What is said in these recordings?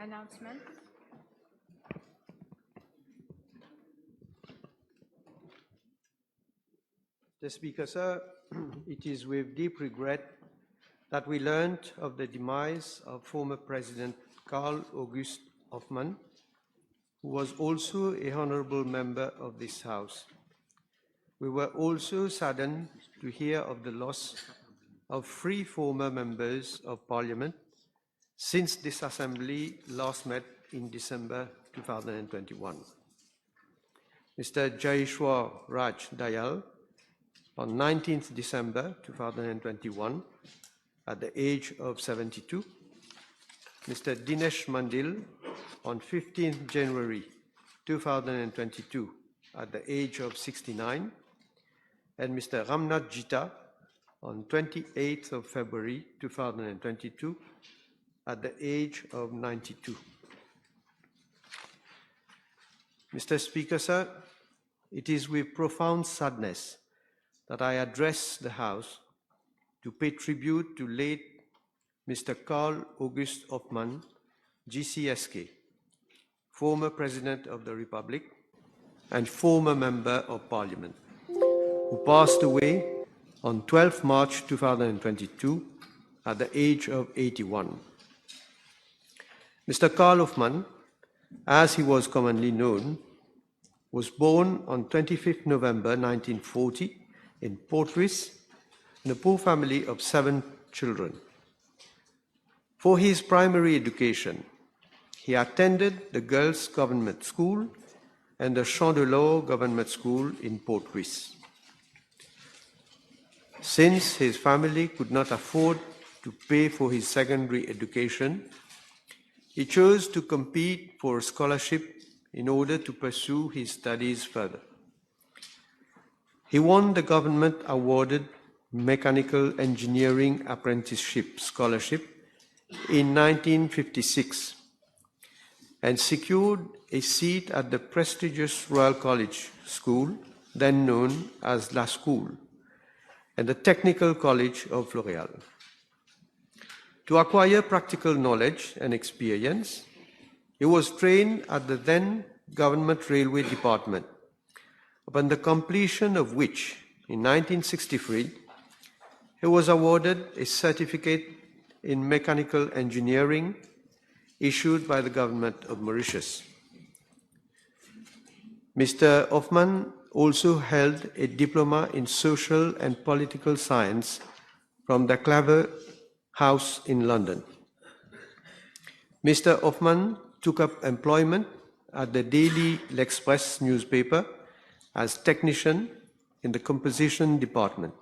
Announcement. The Speaker, sir, it is with deep regret that we learned of the demise of former President Karl August Hoffmann, who was also a honorable member of this House. We were also saddened to hear of the loss of 3 former members of Parliament since this Assembly last met in December 2021. Mr. Jaishwar Raj Dayal on 19th December 2021 at the age of 72, Mr. Dinesh Mandil on 15th January 2022 at the age of 69, and Mr. Ramnath Jita on 28th of February 2022 at the age of 92. Mr. Speaker, sir, it is with profound sadness that I address the House to pay tribute to late Mr. Karl August Hoffmann, GCSK, former President of the Republic and former Member of Parliament, who passed away on 12 March 2022 at the age of 81. Mr. Karl Hoffmann, as he was commonly known, was born on 25th November 1940 in Portruis, in a poor family of 7 children. For his primary education, he attended the Girls' Government School and the Chandeleur Government School in Portruis. Since his family could not afford to pay for his secondary education, he chose to compete for a scholarship in order to pursue his studies further. He won the government-awarded Mechanical Engineering Apprenticeship Scholarship in 1956 and secured a seat at the prestigious Royal College School, then known as La School, and the Technical College of L'Oréal. To acquire practical knowledge and experience, he was trained at the then Government Railway Department, upon the completion of which, in 1963, he was awarded a certificate in mechanical engineering issued by the government of Mauritius. Mr. Hoffmann also held a diploma in social and political science from the Claver House in London. Mr. Hoffmann took up employment at the Daily L'Express newspaper as technician in the composition department.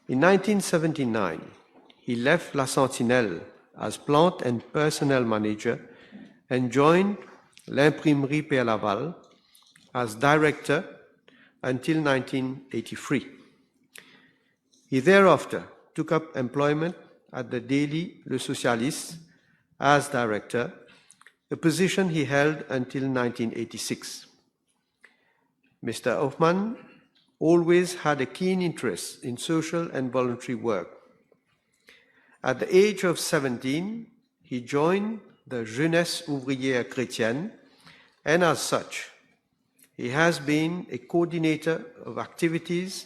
In 1979, he left La Sentinelle as plant and personnel manager and joined l'Imprimerie Père Laval as director until 1983. He thereafter took up employment at the Daily Le Socialiste as director, a position he held until 1986. Mr. Hoffmann always had a keen interest in social and voluntary work. At the age of 17, he joined the Jeunesse Ouvrière Chrétienne, and as such, he has been a coordinator of activities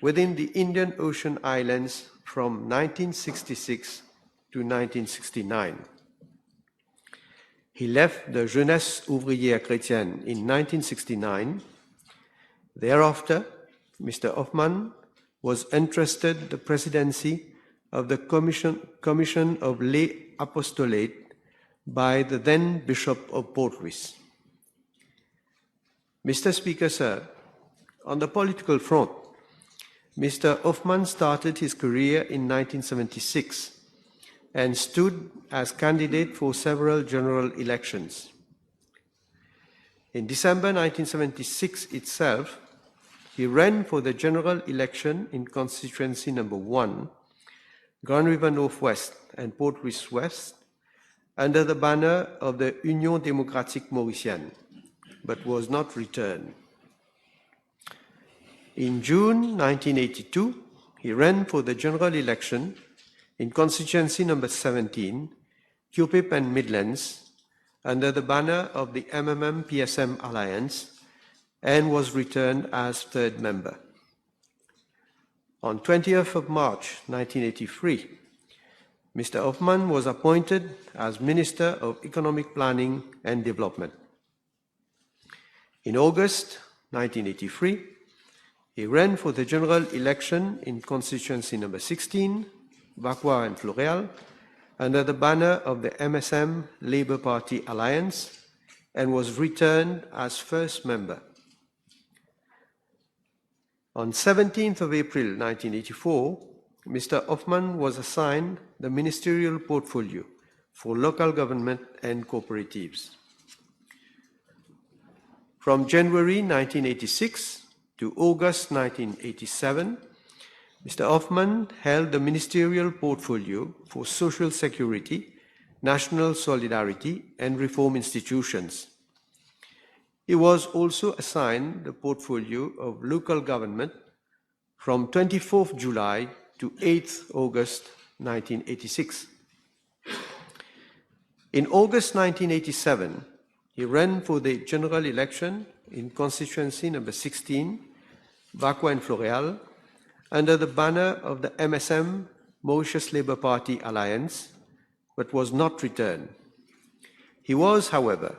within the Indian Ocean Islands from 1966 to 1969. He left the Jeunesse Ouvrière Chrétienne in 1969. Thereafter, Mr. Hoffmann was entrusted the presidency of the Commission of Lay Apostolate by the then Bishop of Port Louis. Mr. Speaker, sir, on the political front, Mr. Hoffman started his career in 1976 and stood as candidate for several general elections. In December 1976 itself, he ran for the general election in constituency number 1, Grand River Northwest and Port Louis West, under the banner of the Union Démocratique Mauricienne, but was not returned. In June 1982, he ran for the general election in constituency number 17, Cupip and Midlands, under the banner of the MMM-PSM Alliance, and was returned as third member. On 20th of March 1983, Mr. Hoffman was appointed as Minister of Economic Planning and Development. In August 1983, he ran for the general election in constituency number 16, Vacua and Floréal, under the banner of the MSM Labour Party Alliance, and was returned as first member. On 17th of April 1984, Mr. Hoffman was assigned the ministerial portfolio for local government and cooperatives. From January 1986 to August 1987, Mr. Hoffman held the ministerial portfolio for social security, national solidarity, and reform institutions. He was also assigned the portfolio of local government from 24th July to 8th August 1986. In August 1987, he ran for the general election in constituency number 16, Vacua and Floréal, under the banner of the MSM Mauritius Labour Party Alliance, but was not returned. He was, however,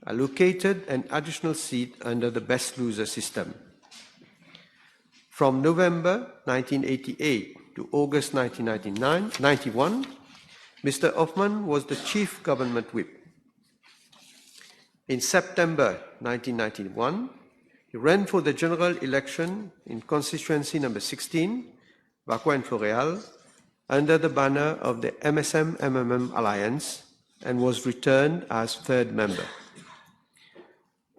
allocated an additional seat under the best loser system. From November 1988 to August 1991, Mr. Hoffman was the chief government whip. In September 1991, he ran for the general election in constituency number 16, Vacua and Floréal, under the banner of the MSM-MMM Alliance, and was returned as third member.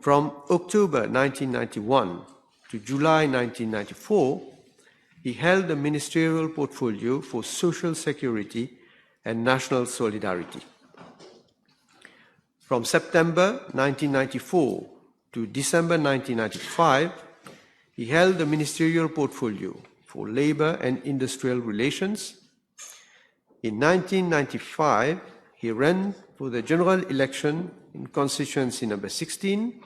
From October 1991 to July 1994, he held the ministerial portfolio for social security and national solidarity. From September 1994 to December 1995, he held the ministerial portfolio for labor and industrial relations. In 1995, he ran for the general election in constituency number 16,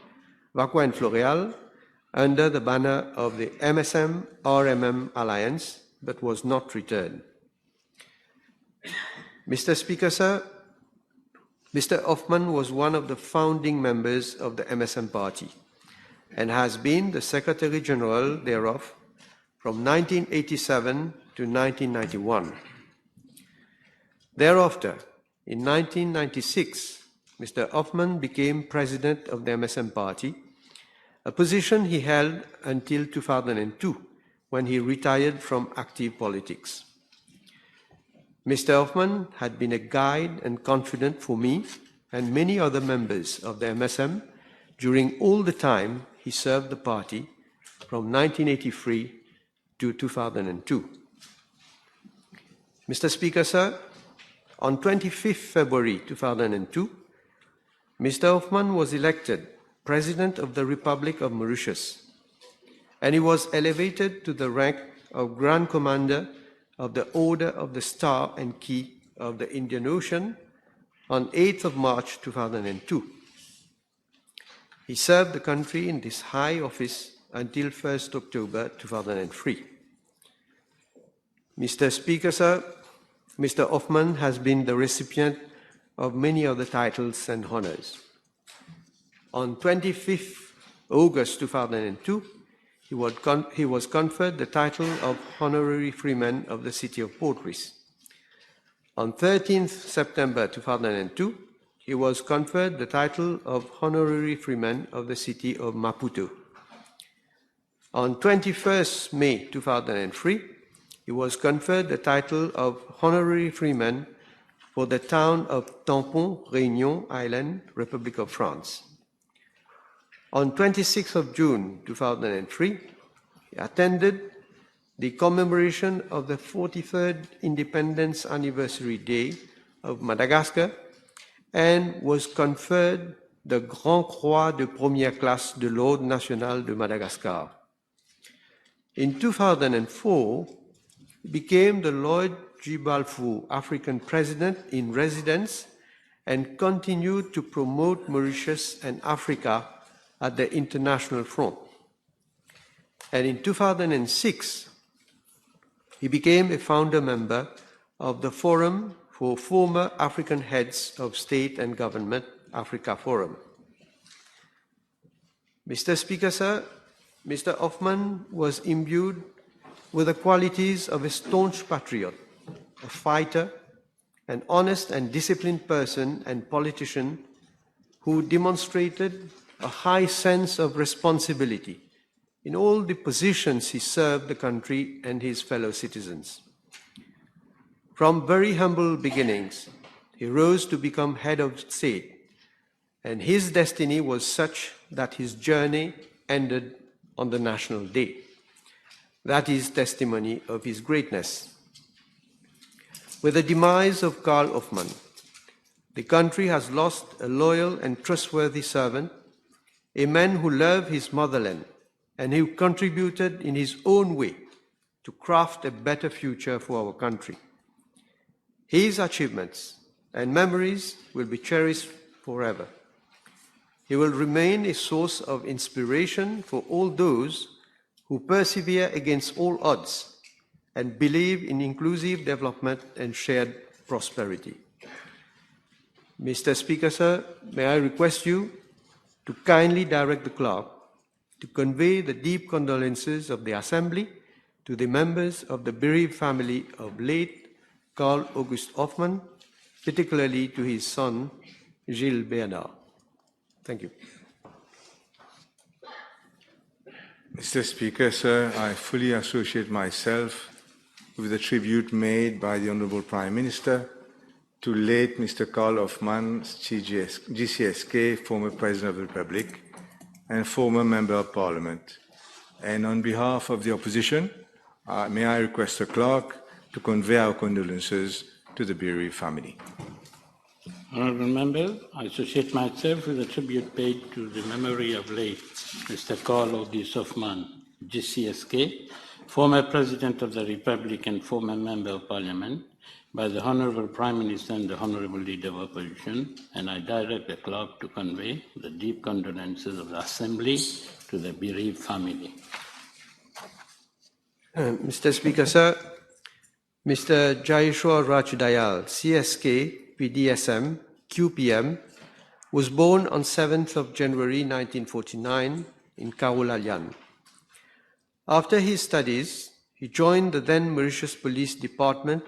Vacua and Floréal, under the banner of the MSM-RMM Alliance, but was not returned. Mr. Speaker, sir, Mr. Hoffman was one of the founding members of the MSM party and has been the Secretary General thereof from 1987 to 1991. Thereafter, in 1996, Mr. Hoffman became President of the MSM party, a position he held until 2002, when he retired from active politics. Mr. Hoffman had been a guide and confidant for me and many other members of the MSM during all the time he served the party from 1983 to 2002. Mr. Speaker, sir, on 25th February 2002, Mr. Hoffman was elected President of the Republic of Mauritius, and he was elevated to the rank of Grand Commander of the Order of the Star and Key of the Indian Ocean on 8th of March 2002. He served the country in this high office until 1st October 2003. Mr. Speaker, sir, Mr. Hoffman has been the recipient of many other titles and honors. On 25th August 2002, he was conferred the title of Honorary Freeman of the City of Port Louis. On 13th September 2002, he was conferred the title of Honorary Freeman of the city of Maputo. On 21st May 2003, he was conferred the title of Honorary Freeman for the town of Tampon, Réunion Island, Republic of France. On 26th of June 2003, he attended the commemoration of the 43rd Independence Anniversary Day of Madagascar and was conferred the Grand Croix de Première Classe de l'Ordre National de Madagascar. In 2004, he became the Lloyd G. Balfour African President in Residence and continued to promote Mauritius and Africa at the international front. And in 2006, he became a founder member of the Forum for Former African Heads of State and Government, Africa Forum. Mr. Speaker, sir, Mr. Hoffman was imbued with the qualities of a staunch patriot, a fighter, an honest and disciplined person and politician who demonstrated a high sense of responsibility in all the positions he served the country and his fellow citizens. From very humble beginnings, he rose to become head of state, and his destiny was such that his journey ended on the National Day. That is testimony of his greatness. With the demise of Karl Hoffmann, the country has lost a loyal and trustworthy servant, a man who loved his motherland and who contributed in his own way to craft a better future for our country. His achievements and memories will be cherished forever. He will remain a source of inspiration for all those who persevere against all odds and believe in inclusive development and shared prosperity. Mr. Speaker, sir, may I request you to kindly direct the clerk to convey the deep condolences of the Assembly to the members of the bereaved family of late Karl August Hoffmann, particularly to his son, Gilles Bernard. Thank you. Mr. Speaker, sir, I fully associate myself with the tribute made by the Honourable Prime Minister to late Mr. Karl Hoffmann, GCSK, former President of the Republic and former Member of Parliament. And on behalf of the opposition, may I request the clerk to convey our condolences to the bereaved family. Honourable Members, I associate myself with the tribute paid to the memory of late Mr. Karl August Hoffmann, GCSK, former President of the Republic and former Member of Parliament, by the Honourable Prime Minister and the Honourable Leader of Opposition, and I direct the clerk to convey the deep condolences of the Assembly to the bereaved family. Mr. Speaker, sir, Mr. Jayeshwar Raj Dayal, CSK, PDSM, QPM, was born on 7th of January 1949 in Kaulalian. After his studies, he joined the then Mauritius Police Department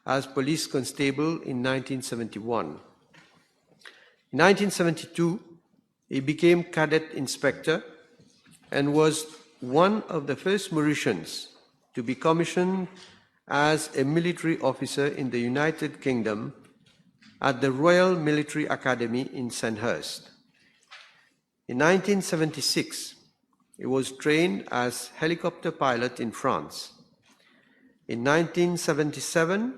as police constable in 1971. In 1972, he became cadet inspector and was one of the first Mauritians to be commissioned as a military officer in the United Kingdom at the Royal Military Academy in Sandhurst. In 1976, he was trained as helicopter pilot in France. In 1977,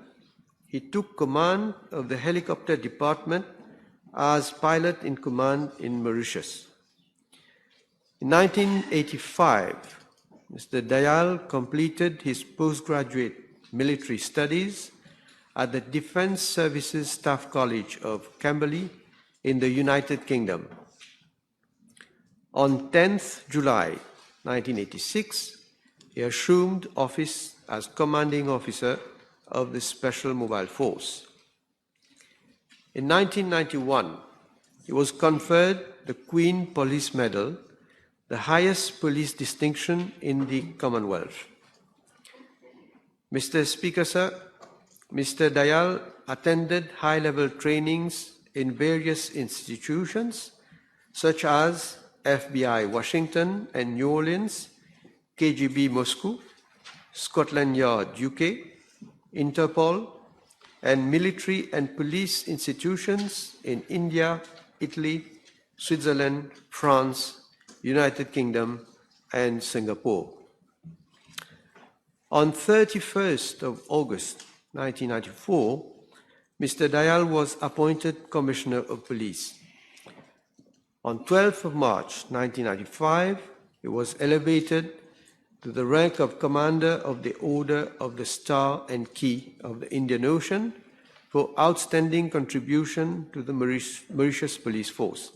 he took command of the helicopter department as pilot in command in Mauritius. In 1985, Mr. Dayal completed his postgraduate military studies at the Defence Services Staff College of Camberley in the United Kingdom. On 10th July 1986, he assumed office as commanding officer of the Special Mobile Force. In 1991, he was conferred the Queen Police Medal, the highest police distinction in the Commonwealth. Mr. Speaker, sir, Mr. Dayal attended high-level trainings in various institutions such as FBI Washington and New Orleans, KGB Moscow, Scotland Yard UK, Interpol, and military and police institutions in India, Italy, Switzerland, France, United Kingdom, and Singapore. On 31st of August 1994, Mr. Dayal was appointed Commissioner of Police. On 12th of March 1995, he was elevated to the rank of Commander of the Order of the Star and Key of the Indian Ocean for outstanding contribution to the Mauritius Police Force.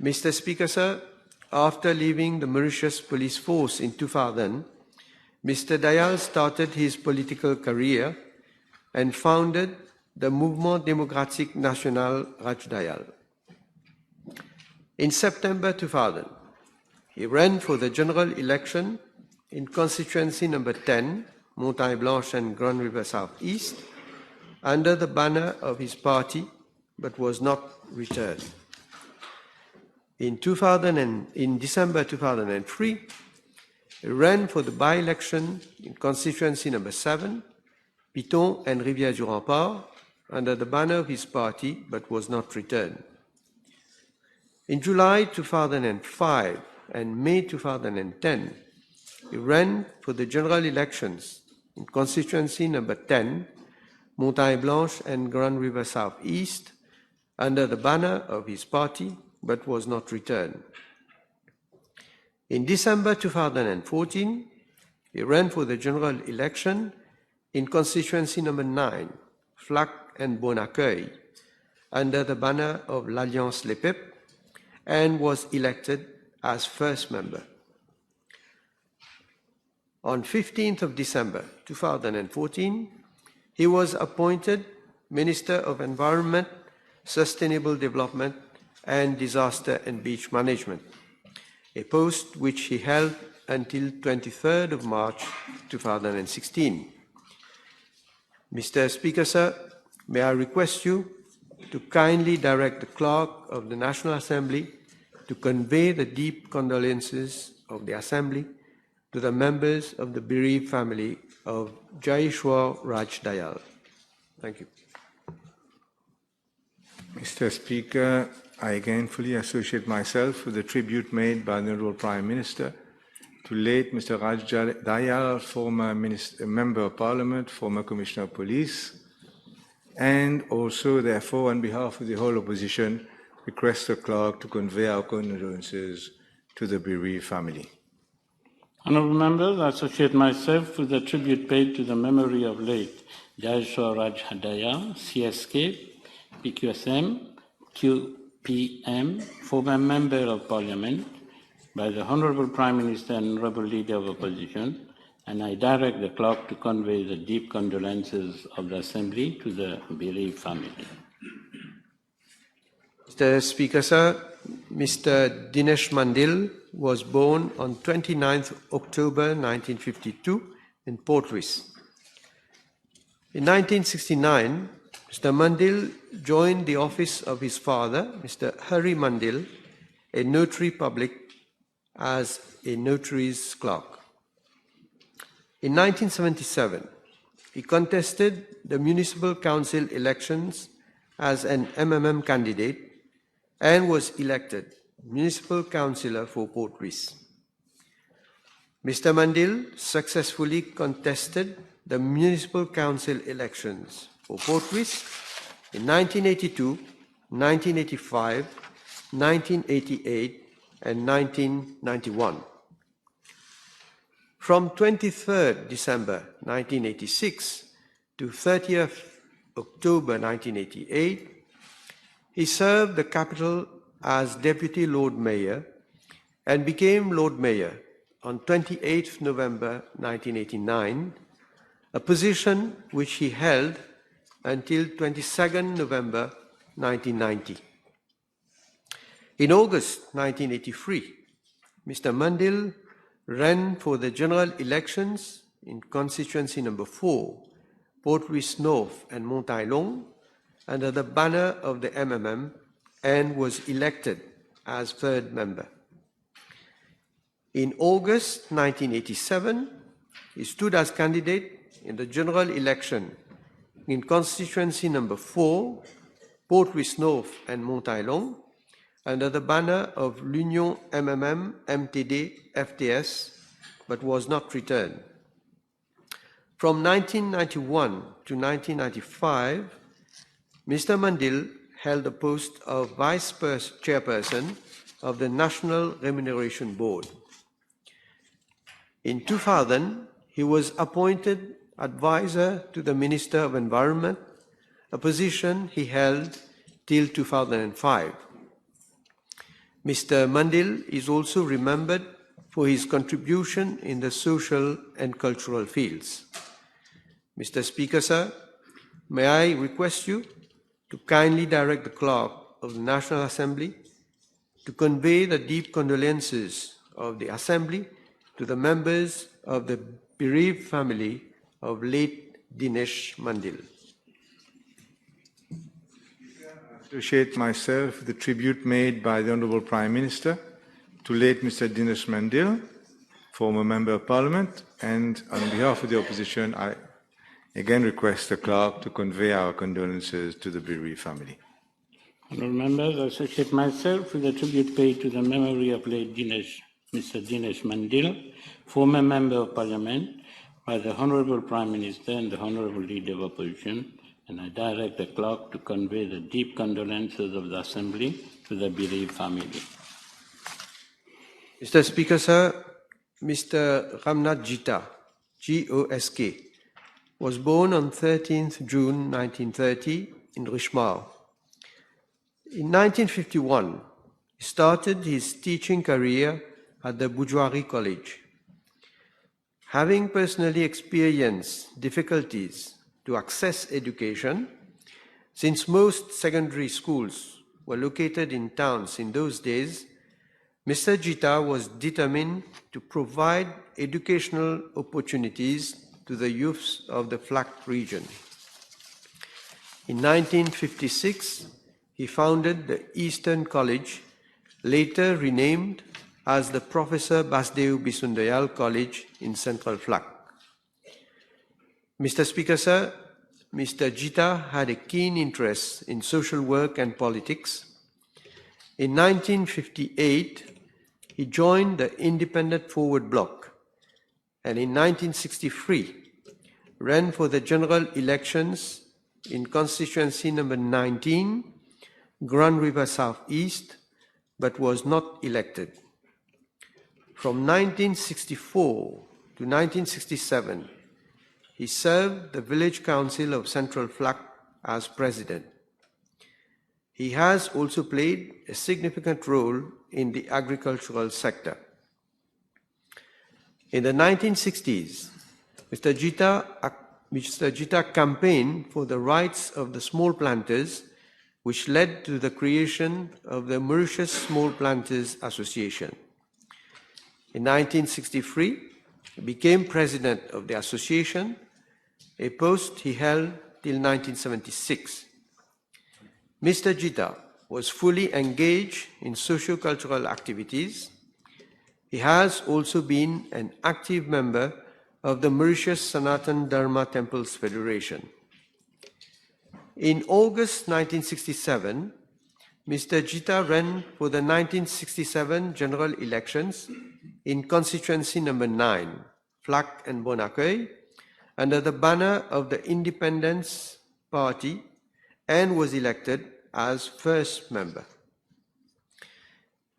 Mr. Speaker, sir, after leaving the Mauritius Police Force in 2000, Mr. Dayal started his political career and founded the Mouvement Démocratique National Raj Dayal. In September 2000, he ran for the general election in constituency number 10, Montagne Blanche and Grand River South East, under the banner of his party, but was not returned. In December 2003, he ran for the by-election in constituency number 7, Piton and Rivière-du-Rempart, under the banner of his party, but was not returned. In July 2005 and May 2010, he ran for the general elections in constituency number 10, Montagne Blanche and Grand River South East, under the banner of his party, but was not returned. In December 2014, he ran for the general election in constituency number 9, Flac and Bon-Accueil, under the banner of l'Alliance Les Peuples, and was elected as first member. On 15th of December 2014, he was appointed Minister of Environment, Sustainable Development, and Disaster and Beach Management, a post which he held until 23rd of March 2016. Mr. Speaker, sir, may I request you to kindly direct the Clerk of the National Assembly to convey the deep condolences of the Assembly to the members of the bereaved family of Jaishwar Raj Dayal. Thank you. Mr. Speaker, I again fully associate myself with the tribute made by the Honourable Prime Minister to late Mr. Raj Dayal, former Member of Parliament, former Commissioner of Police, and also, therefore, on behalf of the whole opposition, request the Clerk to convey our condolences to the bereaved family. Honourable members, I associate myself with the tribute paid to the memory of late Jaishwar Raj Dayal, CSK, PQSM, QPM, former Member of Parliament, by the Honourable Prime Minister and Honourable Leader of Opposition, and I direct the Clerk to convey the deep condolences of the Assembly to the bereaved family. Mr. Speaker, sir, Mr. Dinesh Mandil was born on 29th October 1952 in Port Louis. In 1969, Mr. Mandil joined the office of his father, Mr. Hari Mandil, a notary public, as a notary's clerk. In 1977, he contested the municipal council elections as an MMM candidate and was elected municipal councillor for Port Louis. Mr. Mandil successfully contested the municipal council elections for Port Louis in 1982, 1985, 1988, and 1991. From 23rd December 1986 to 30th October 1988, he served the capital as Deputy Lord Mayor and became Lord Mayor on 28th November 1989, a position which he held until 22nd November 1990. In August 1983, Mr. Mandil ran for the general elections in constituency number 4, Port-Louis North and Montaillon under the banner of the MMM and was elected as third member. In August 1987, he stood as candidate in the general election in constituency number 4, Port-Louis North and Montaillon, under the banner of l'Union MMM MTD FTS, but was not returned. From 1991 to 1995, Mr. Mandil held the post of Vice Chairperson of the National Remuneration Board. In 2000, he was appointed advisor to the Minister of Environment, a position he held till 2005. Mr. Mandil is also remembered for his contribution in the social and cultural fields. Mr. Speaker, sir, may I request you to kindly direct the clerk of the National Assembly to convey the deep condolences of the Assembly to the members of the bereaved family of late Dinesh Mandil. I associate myself with the tribute made by the Honourable Prime Minister to late Mr. Dinesh Mandil, former Member of Parliament, and on behalf of the opposition, I again request the clerk to convey our condolences to the bereaved family. Honourable members, I associate myself with the tribute paid to the memory of late Mr. Dinesh Mandil, former Member of Parliament, by the Honourable Prime Minister and the Honourable Leader of Opposition, and I direct the clerk to convey the deep condolences of the Assembly to the bereaved family. Mr. Speaker, sir, Mr. Ramnath Jita, G-O-S-K, was born on 13th June 1930 in Rishmar. In 1951, he started his teaching career at the Bujwari College. Having personally experienced difficulties to access education, since most secondary schools were located in towns in those days, Mr. Jita was determined to provide educational opportunities to the youths of the FLAC region. In 1956, he founded the Eastern College, later renamed as the Professor Basdeo Bisundayal College in Central FLAC. Mr. Speaker, sir, Mr. Jita had a keen interest in social work and politics. In 1958, he joined the Independent Forward Bloc, and in 1963, ran for the general elections in constituency number 19, Grand River South East, but was not elected. From 1964 to 1967, he served the Village Council of Central FLAC as president. He has also played a significant role in the agricultural sector. In the 1960s, Mr. Jita campaigned for the rights of the small planters, which led to the creation of the Mauritius Small Planters Association. In 1963, he became president of the association, a post he held till 1976. Mr. Jita was fully engaged in socio-cultural activities. He has also been an active member of the Mauritius Sanatan Dharma Temples Federation. In August 1967, Mr. Jita ran for the 1967 general elections in constituency number 9, FLAC and Bon Accueil, under the banner of the Independence Party, and was elected as first member.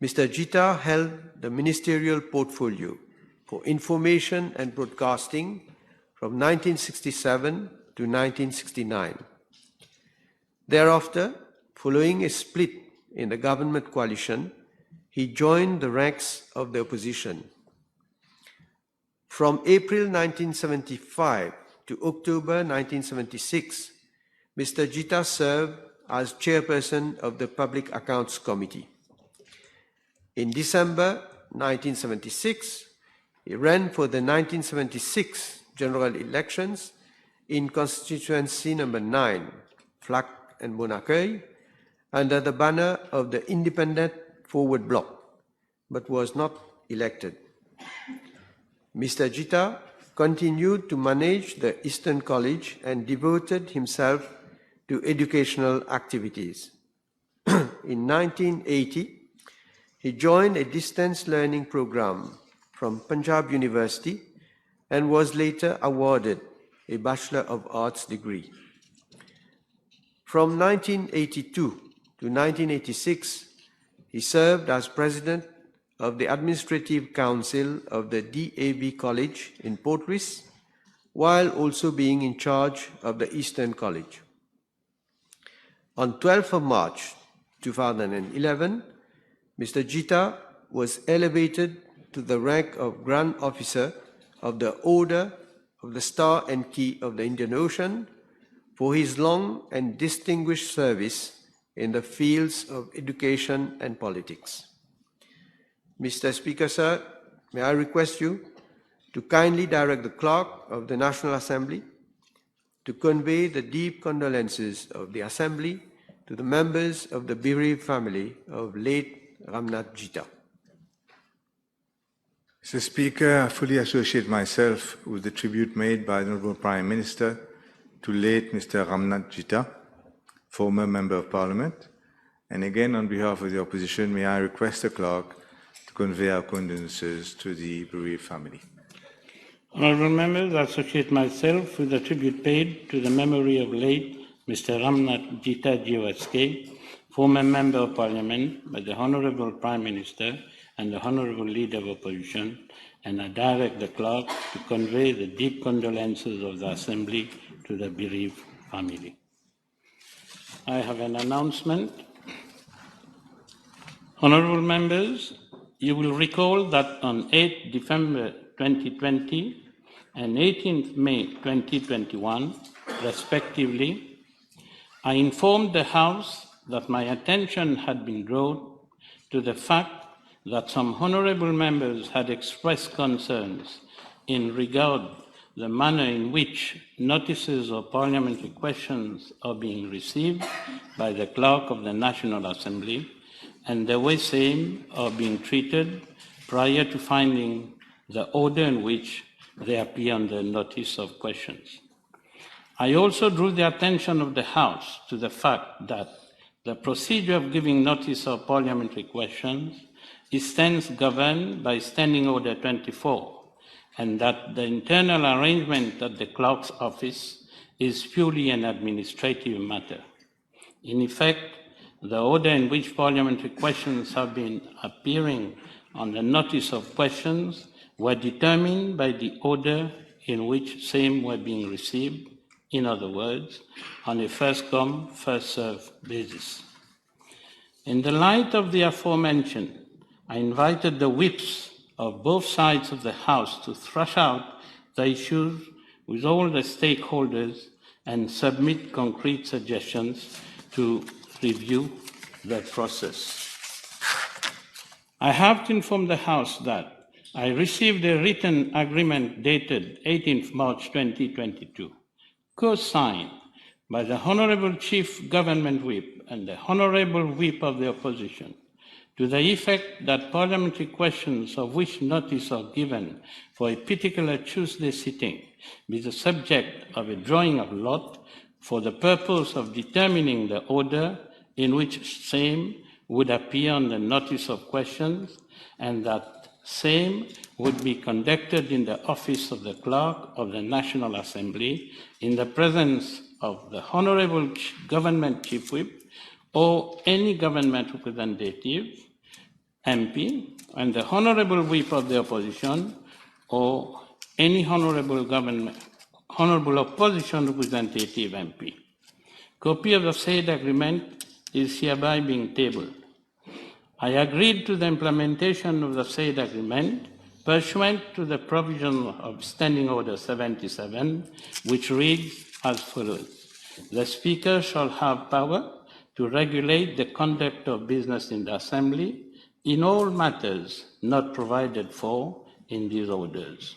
Mr. Jita held the ministerial portfolio for information and broadcasting from 1967 to 1969. Thereafter, following a split in the government coalition, he joined the ranks of the opposition. From April 1975 to October 1976, Mr. Jita served as chairperson of the Public Accounts Committee. In December 1976, he ran for the 1976 general elections in constituency number 9, Flac and Bonaccueil, under the banner of the Independent Forward Bloc, but was not elected. Mr. Jita continued to manage the Eastern College and devoted himself to educational activities. In 1980, he joined a distance learning program from Punjab University and was later awarded a Bachelor of Arts degree. From 1982 to 1986, he served as president of the Administrative Council of the DAB College in Portris, while also being in charge of the Eastern College. On 12th of March 2011, Mr. Jita was elevated to the rank of Grand Officer of the Order of the Star and Key of the Indian Ocean for his long and distinguished service in the fields of education and politics. Mr. Speaker, sir, may I request you to kindly direct the Clerk of the National Assembly to convey the deep condolences of the Assembly to the members of the bereaved family of late Ramnath Jita. Mr. Speaker, I fully associate myself with the tribute made by the Honourable Prime Minister to late Mr. Ramnath Jita, former Member of Parliament. And again, on behalf of the opposition, may I request the Clerk to convey our condolences to the bereaved family. Honourable members, I associate myself with the tribute paid to the memory of late Mr. Ramnath Jita GOSK, former Member of Parliament by the Honourable Prime Minister and the Honourable Leader of Opposition, and I direct the Clerk to convey the deep condolences of the Assembly to the bereaved family. I have an announcement. Honourable members, you will recall that on 8 December 2020 and 18 May 2021, respectively, I informed the House that my attention had been drawn to the fact that some honourable members had expressed concerns in regard the manner in which notices of parliamentary questions are being received by the Clerk of the National Assembly and the way same are being treated prior to finding the order in which they appear on the notice of questions. I also drew the attention of the House to the fact that the procedure of giving notice of parliamentary questions is thence governed by Standing Order 24, and that the internal arrangement at the Clerk's office is purely an administrative matter. In effect, the order in which parliamentary questions have been appearing on the notice of questions were determined by the order in which same were being received, in other words, on a first-come, first-served basis. In the light of the aforementioned, I invited the whips of both sides of the House to thrash out the issues with all the stakeholders and submit concrete suggestions to review the process. I have to inform the House that I received a written agreement dated 18th March 2022, co-signed by the Honourable Chief Government Whip and the Honourable Whip of the Opposition, to the effect that parliamentary questions of which notice are given for a particular Tuesday sitting be the subject of a drawing of lot for the purpose of determining the order in which same would appear on the notice of questions, and that same would be conducted in the office of the Clerk of the National Assembly in the presence of the Honourable Government Chief Whip or any government representative, MP, and the Honourable Whip of the Opposition or any Honourable Opposition representative MP. Copy of the said agreement is hereby being tabled. I agreed to the implementation of the said agreement pursuant to the provision of Standing Order 77, which reads as follows. The Speaker shall have power to regulate the conduct of business in the Assembly in all matters not provided for in these orders.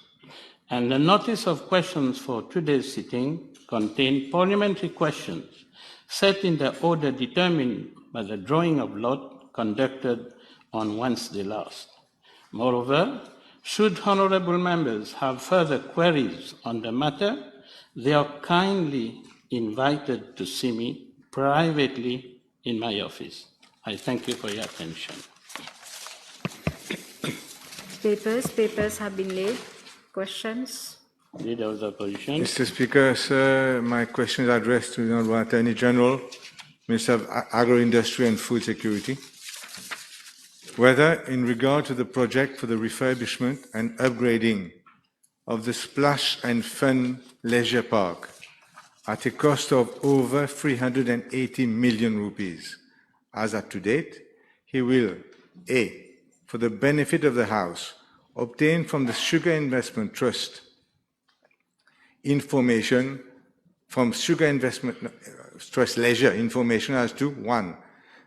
And the notice of questions for today's sitting contained parliamentary questions set in the order determined by the drawing of lot conducted on Wednesday last. Moreover, should honourable members have further queries on the matter, they are kindly invited to see me privately in my office. I thank you for your attention. Papers have been laid. Questions? Leader of the Opposition. Mr. Speaker, sir, my question is addressed to the Honourable Attorney General, Minister of Agro-Industry and Food Security. Whether, in regard to the project for the refurbishment and upgrading of the Splash and Fun Leisure Park at a cost of over 380 million rupees, as at to date, he will, A, for the benefit of the House, obtain from the Sugar Investment Trust information from Sugar Investment Trust Leisure information as to 1,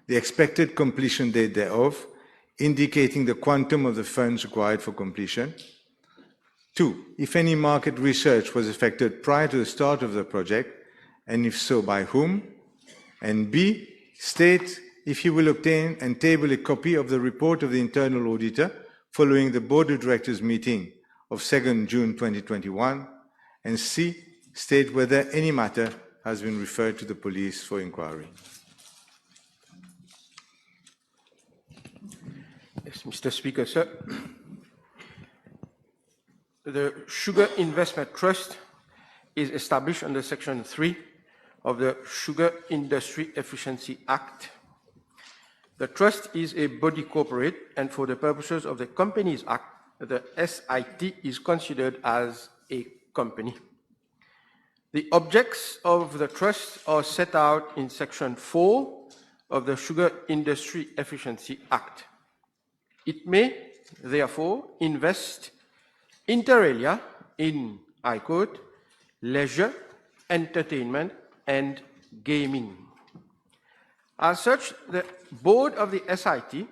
the expected completion date thereof, indicating the quantum of the funds required for completion. 2, if any market research was effected prior to the start of the project, and if so, by whom. And B, state if he will obtain and table a copy of the report of the internal auditor following the Board of Directors meeting of 2nd June 2021, and C, state whether any matter has been referred to the police for inquiry. Yes, Mr. Speaker, sir. The Sugar Investment Trust is established under Section 3 of the Sugar Industry Efficiency Act. The trust is a body corporate, and for the purposes of the Companies Act, the SIT is considered as a company. The objects of the trust are set out in Section 4 of the Sugar Industry Efficiency Act. It may, therefore, invest inter alia in, I quote, leisure, entertainment, and gaming. As such, the board of the SIT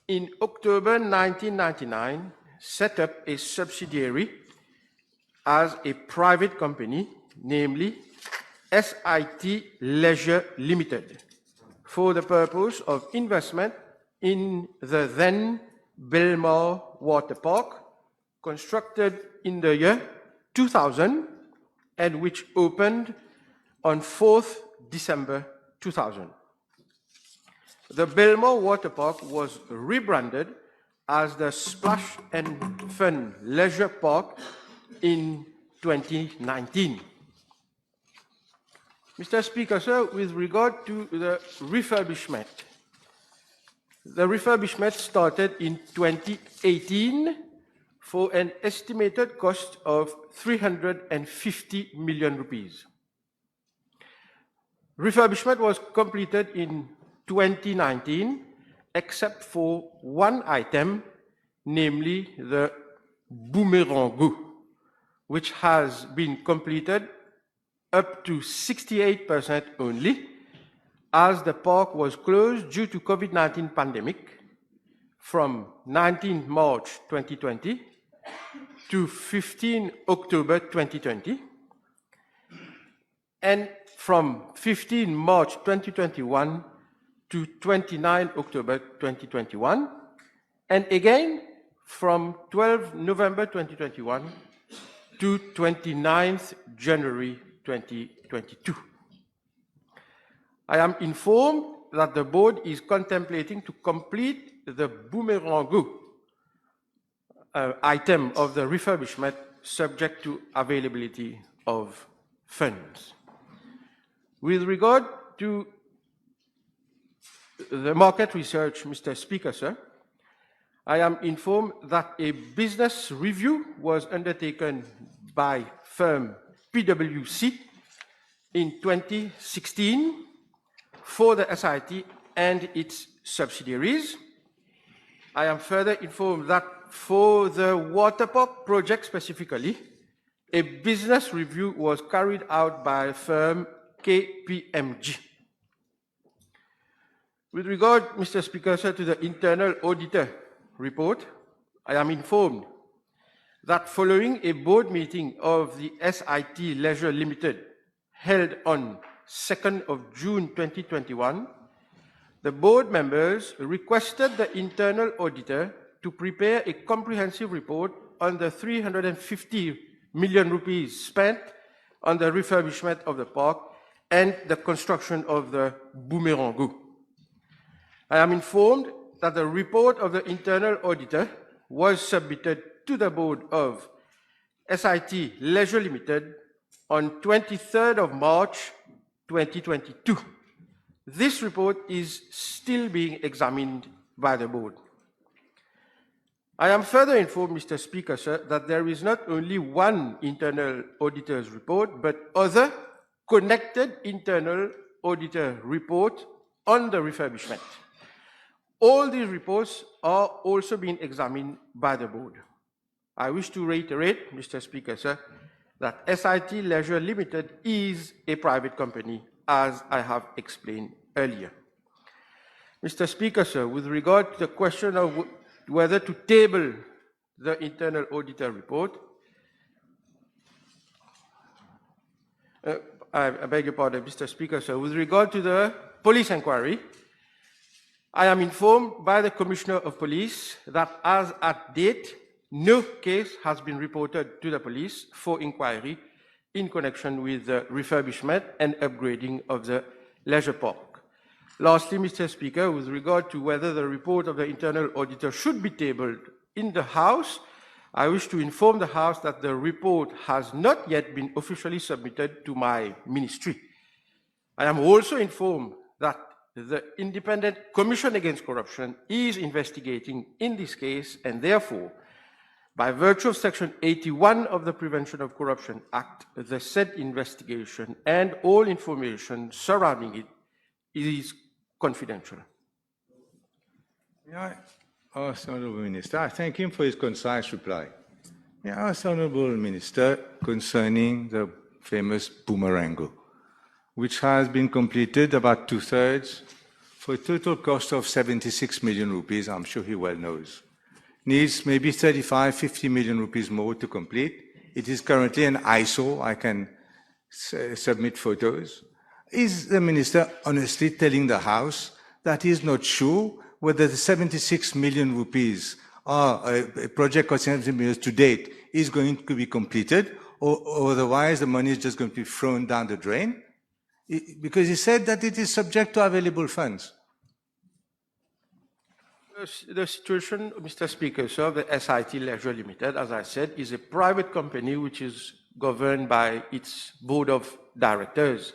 in October 1999 set up a subsidiary as a private company, namely SIT Leisure Limited, for the purpose of investment in the then Belmore Water Park, constructed in the year 2000 and which opened on 4th December 2000. The Belmore Water Park was rebranded as the Splash and Fun Leisure Park in 2019. Mr. Speaker, sir, with regard to the refurbishment started in 2018 for an estimated cost of 350 million rupees. Refurbishment was completed in 2019, except for one item, namely the Boomerang, which has been completed up to 68% only, as the park was closed due to COVID-19 pandemic from 19 March 2020 to 15 October 2020, and from 15 March 2021 to 29 October 2021, and again from 12 November 2021 to 29th January 2022. I am informed that the board is contemplating to complete the Boomerang item of the refurbishment subject to availability of funds. With regard to the market research, Mr. Speaker, sir, I am informed that a business review was undertaken by firm PwC in 2016 for the SIT and its subsidiaries. I am further informed that for the water park project specifically, a business review was carried out by firm KPMG. With regard, Mr. Speaker, sir, to the internal auditor report, I am informed that following a board meeting of the SIT Leisure Limited held on 2nd of June 2021, the board members requested the internal auditor to prepare a comprehensive report on the 350 million rupees spent on the refurbishment of the park and the construction of the Boomerang. I am informed that the report of the internal auditor was submitted to the board of SIT Leisure Limited on 23rd of March 2022. This report is still being examined by the board. I am further informed, Mr. Speaker, sir, that there is not only one internal auditor's report, but other connected internal auditor report on the refurbishment. All these reports are also being examined by the board. I wish to reiterate, Mr. Speaker, sir, that SIT Leisure Limited is a private company, as I have explained earlier. Mr. Speaker, sir, with regard to the question of whether to table the internal auditor report, I beg your pardon, Mr. Speaker, sir, with regard to the police inquiry, I am informed by the Commissioner of Police that as at date, no case has been reported to the police for inquiry in connection with the refurbishment and upgrading of the leisure park. Lastly, Mr. Speaker, with regard to whether the report of the internal auditor should be tabled in the House, I wish to inform the House that the report has not yet been officially submitted to my ministry. I am also informed that the Independent Commission Against Corruption is investigating in this case, and therefore, by virtue of Section 81 of the Prevention of Corruption Act, the said investigation and all information surrounding it is confidential. May I ask the Honourable Minister, I thank him for his concise reply. May I ask the Honourable Minister concerning the famous Boomerang, which has been completed about two-thirds for a total cost of 76 million rupees, I'm sure he well knows. Needs maybe 35, 50 million rupees more to complete. It is currently an eyesore. I can submit photos. Is the Minister honestly telling the House that he is not sure whether the 76 million rupees are a project costing 70 million to date is going to be completed, or otherwise the money is just going to be thrown down the drain? Because he said that it is subject to available funds. The situation, Mr. Speaker, sir, of the SIT Leisure Limited, as I said, is a private company which is governed by its board of directors.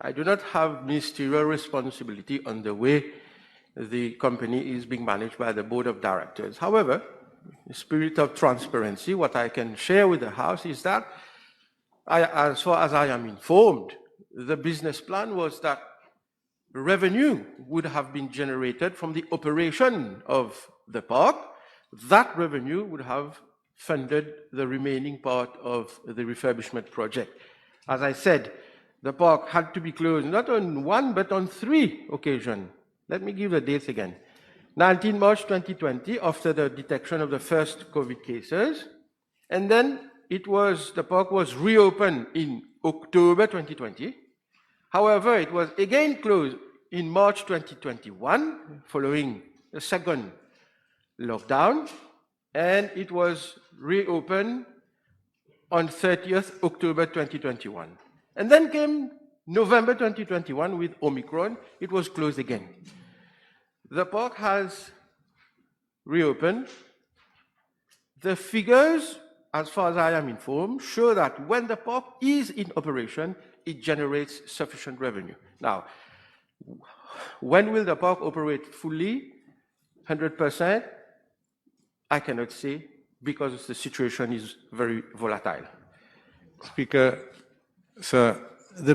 I do not have ministerial responsibility on the way the company is being managed by the board of directors. However, in the spirit of transparency, what I can share with the House is that, as far as I am informed, the business plan was that revenue would have been generated from the operation of the park. That revenue would have funded the remaining part of the refurbishment project. As I said, the park had to be closed not on one, but on 3 occasions. Let me give the dates again. 19 March 2020, after the detection of the first COVID cases. And then the park was reopened in October 2020. However, it was again closed in March 2021, following the second lockdown, and it was reopened on 30th October 2021. And then came November 2021 with Omicron, it was closed again. The park has reopened. The figures, as far as I am informed, show that when the park is in operation, it generates sufficient revenue. Now, when will the park operate fully, 100%? I cannot say, because the situation is very volatile. Speaker, sir, the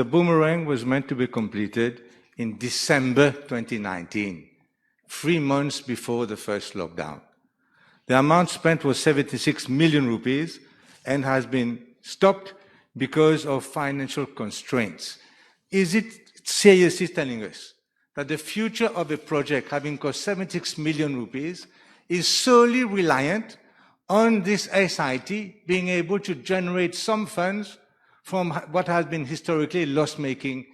Boomerang was meant to be completed in December 2019, 3 months before the first lockdown. The amount spent was 76 million rupees and has been stopped because of financial constraints. Is it seriously telling us that the future of a project having cost 76 million rupees is solely reliant on this SIT being able to generate some funds from what has been historically loss-making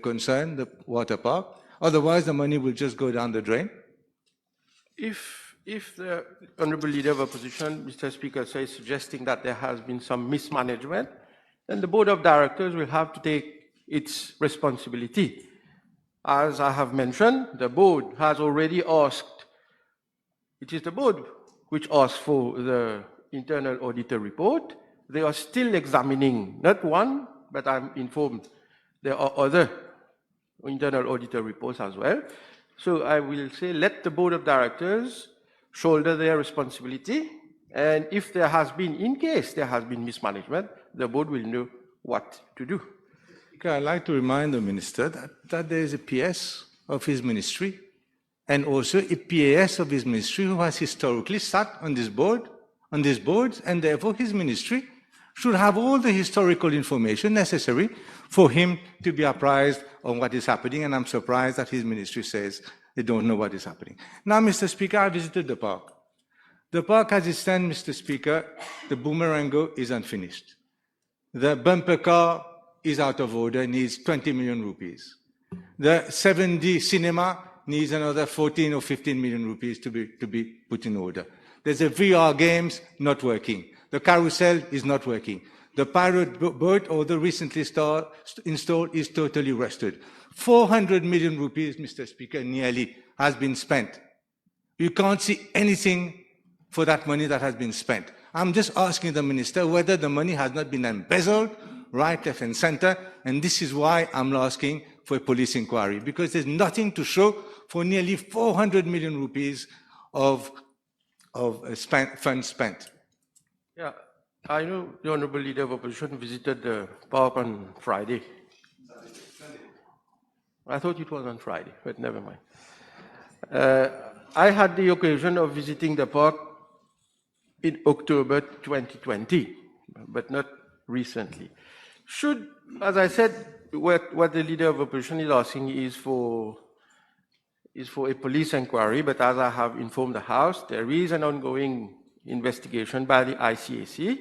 concern, the water park. Otherwise, the money will just go down the drain. If the Honourable Leader of Opposition, Mr. Speaker, is suggesting that there has been some mismanagement, then the Board of Directors will have to take its responsibility. As I have mentioned, the Board has already asked, it is the Board which asked for the internal auditor report. They are still examining, not one, but I'm informed there are other internal auditor reports as well. So I will say, let the Board of Directors shoulder their responsibility, and if there has been, in case there has been mismanagement, the Board will know what to do. I'd like to remind the Minister that there is a PS of his ministry and also a PAS of his ministry who has historically sat on this board, on these boards, and therefore his ministry should have all the historical information necessary for him to be apprised of what is happening, and I'm surprised that his ministry says they don't know what is happening. Now, Mr. Speaker, I visited the park. The park as it stands, Mr. Speaker, the Boomerango is unfinished. The bumper car is out of order, needs 20 million rupees. The 7D cinema needs another 14 or 15 million rupees to be put in order. There's a VR games not working. The carousel is not working. The pirate boat, although recently installed, is totally rusted. 400 million rupees, Mr. Speaker, nearly has been spent. You can't see anything for that money that has been spent. I'm just asking the Minister whether the money has not been embezzled, right, left and center, and this is why I'm asking for a police inquiry, because there's nothing to show for nearly 400 million rupees of funds spent. Yeah, I know the Honourable Leader of Opposition visited the park on Friday. I thought it was on Friday, but never mind. I had the occasion of visiting the park in October 2020, but not recently. Should, as I said, what the Leader of Opposition is asking is for a police inquiry, but as I have informed the House, there is an ongoing investigation by the ICAC.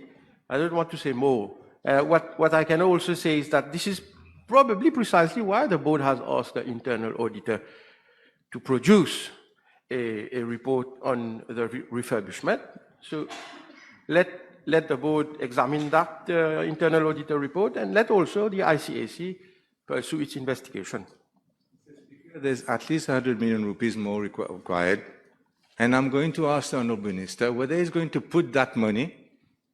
I don't want to say more. What I can also say is that this is probably precisely why the board has asked the internal auditor to produce a report on the refurbishment. So let the board examine that internal auditor report, and let also the ICAC pursue its investigation. There's at least 100 million rupees more required, and I'm going to ask the Honourable Minister whether he's going to put that money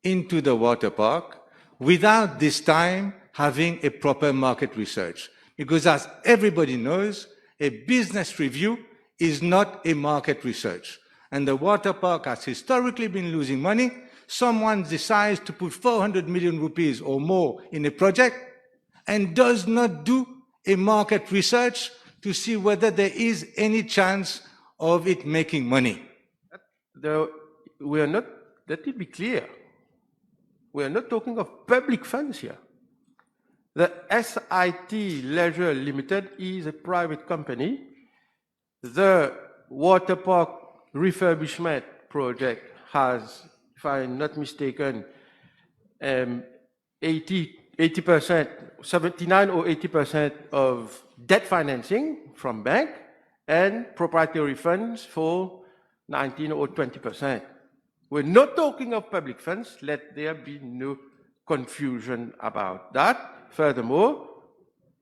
into the water park without this time having a proper market research. Because as everybody knows, a business review is not a market research. And the water park has historically been losing money. Someone decides to put 400 million rupees or more in a project and does not do a market research to see whether there is any chance of it making money. We are not, let it be clear, we are not talking of public funds here. The SIT Leisure Limited is a private company. The water park refurbishment project has, if I'm not mistaken, 80%, 79 or 80% of debt financing from bank and proprietary funds for 19 or 20%. We're not talking of public funds. Let there be no confusion about that. Furthermore,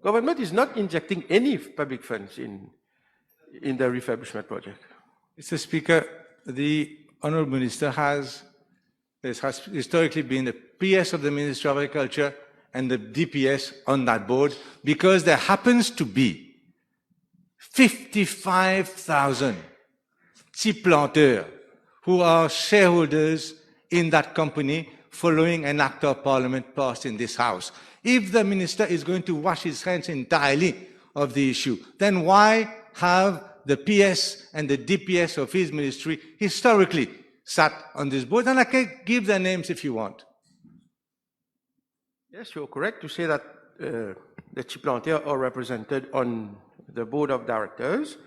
government is not injecting any public funds in the refurbishment project. Mr. Speaker, the Honourable Minister has historically been the PS of the Ministry of Agriculture and the DPS on that board, because there happens to be 55,000 petits planteurs who are shareholders in that company following an act of parliament passed in this House. If the Minister is going to wash his hands entirely of the issue, then why have the PS and the DPS of his ministry historically sat on this board? And I can give their names if you want. Yes, you're correct to say that the petits planteurs are represented on the board of directors.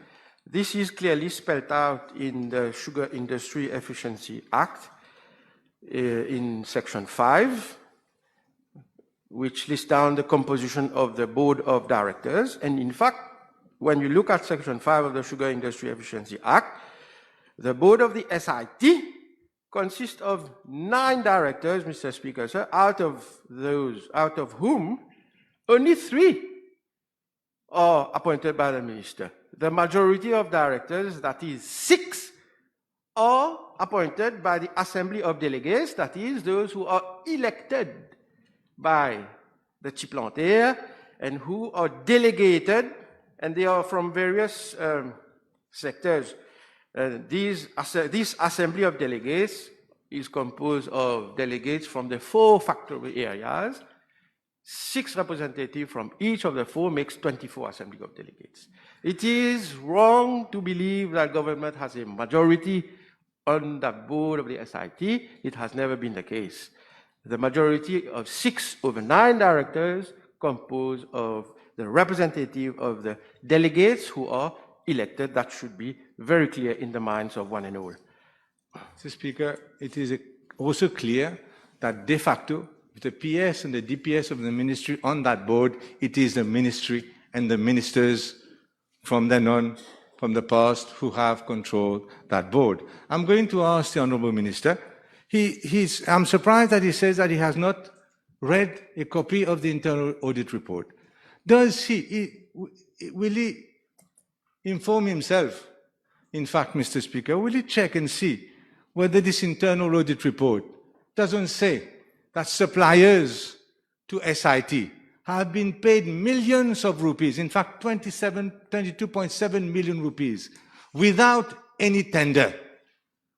This is clearly spelled out in the Sugar Industry Efficiency Act in Section 5, which lists down the composition of the board of directors. And in fact, when you look at Section 5 of the Sugar Industry Efficiency Act, the board of the SIT consists of 9 directors, Mr. Speaker, sir, out of whom only 3 are appointed by the minister. The majority of directors, that is 6, are appointed by the Assembly of Delegates, that is, those who are elected by the parlementaires and who are delegated, and they are from various sectors. This Assembly of Delegates is composed of delegates from the 4 factory areas. 6 representatives from each of the 4 makes 24 Assembly of Delegates. It is wrong to believe that government has a majority on the board of the SIT. It has never been the case. The majority of 6 over 9 directors composed of the representative of the delegates who are elected. That should be very clear in the minds of one and all. Mr. Speaker, it is also clear that de facto, with the PS and the DPS of the ministry on that board, it is the ministry and the ministers from then on, from the past, who have controlled that board. I'm going to ask the Honourable Minister. I'm surprised that he says that he has not read a copy of the internal audit report. Will he inform himself? In fact, Mr. Speaker, will he check and see whether this internal audit report doesn't say that suppliers to SIT have been paid millions of rupees, in fact 22.7 million rupees, without any tender?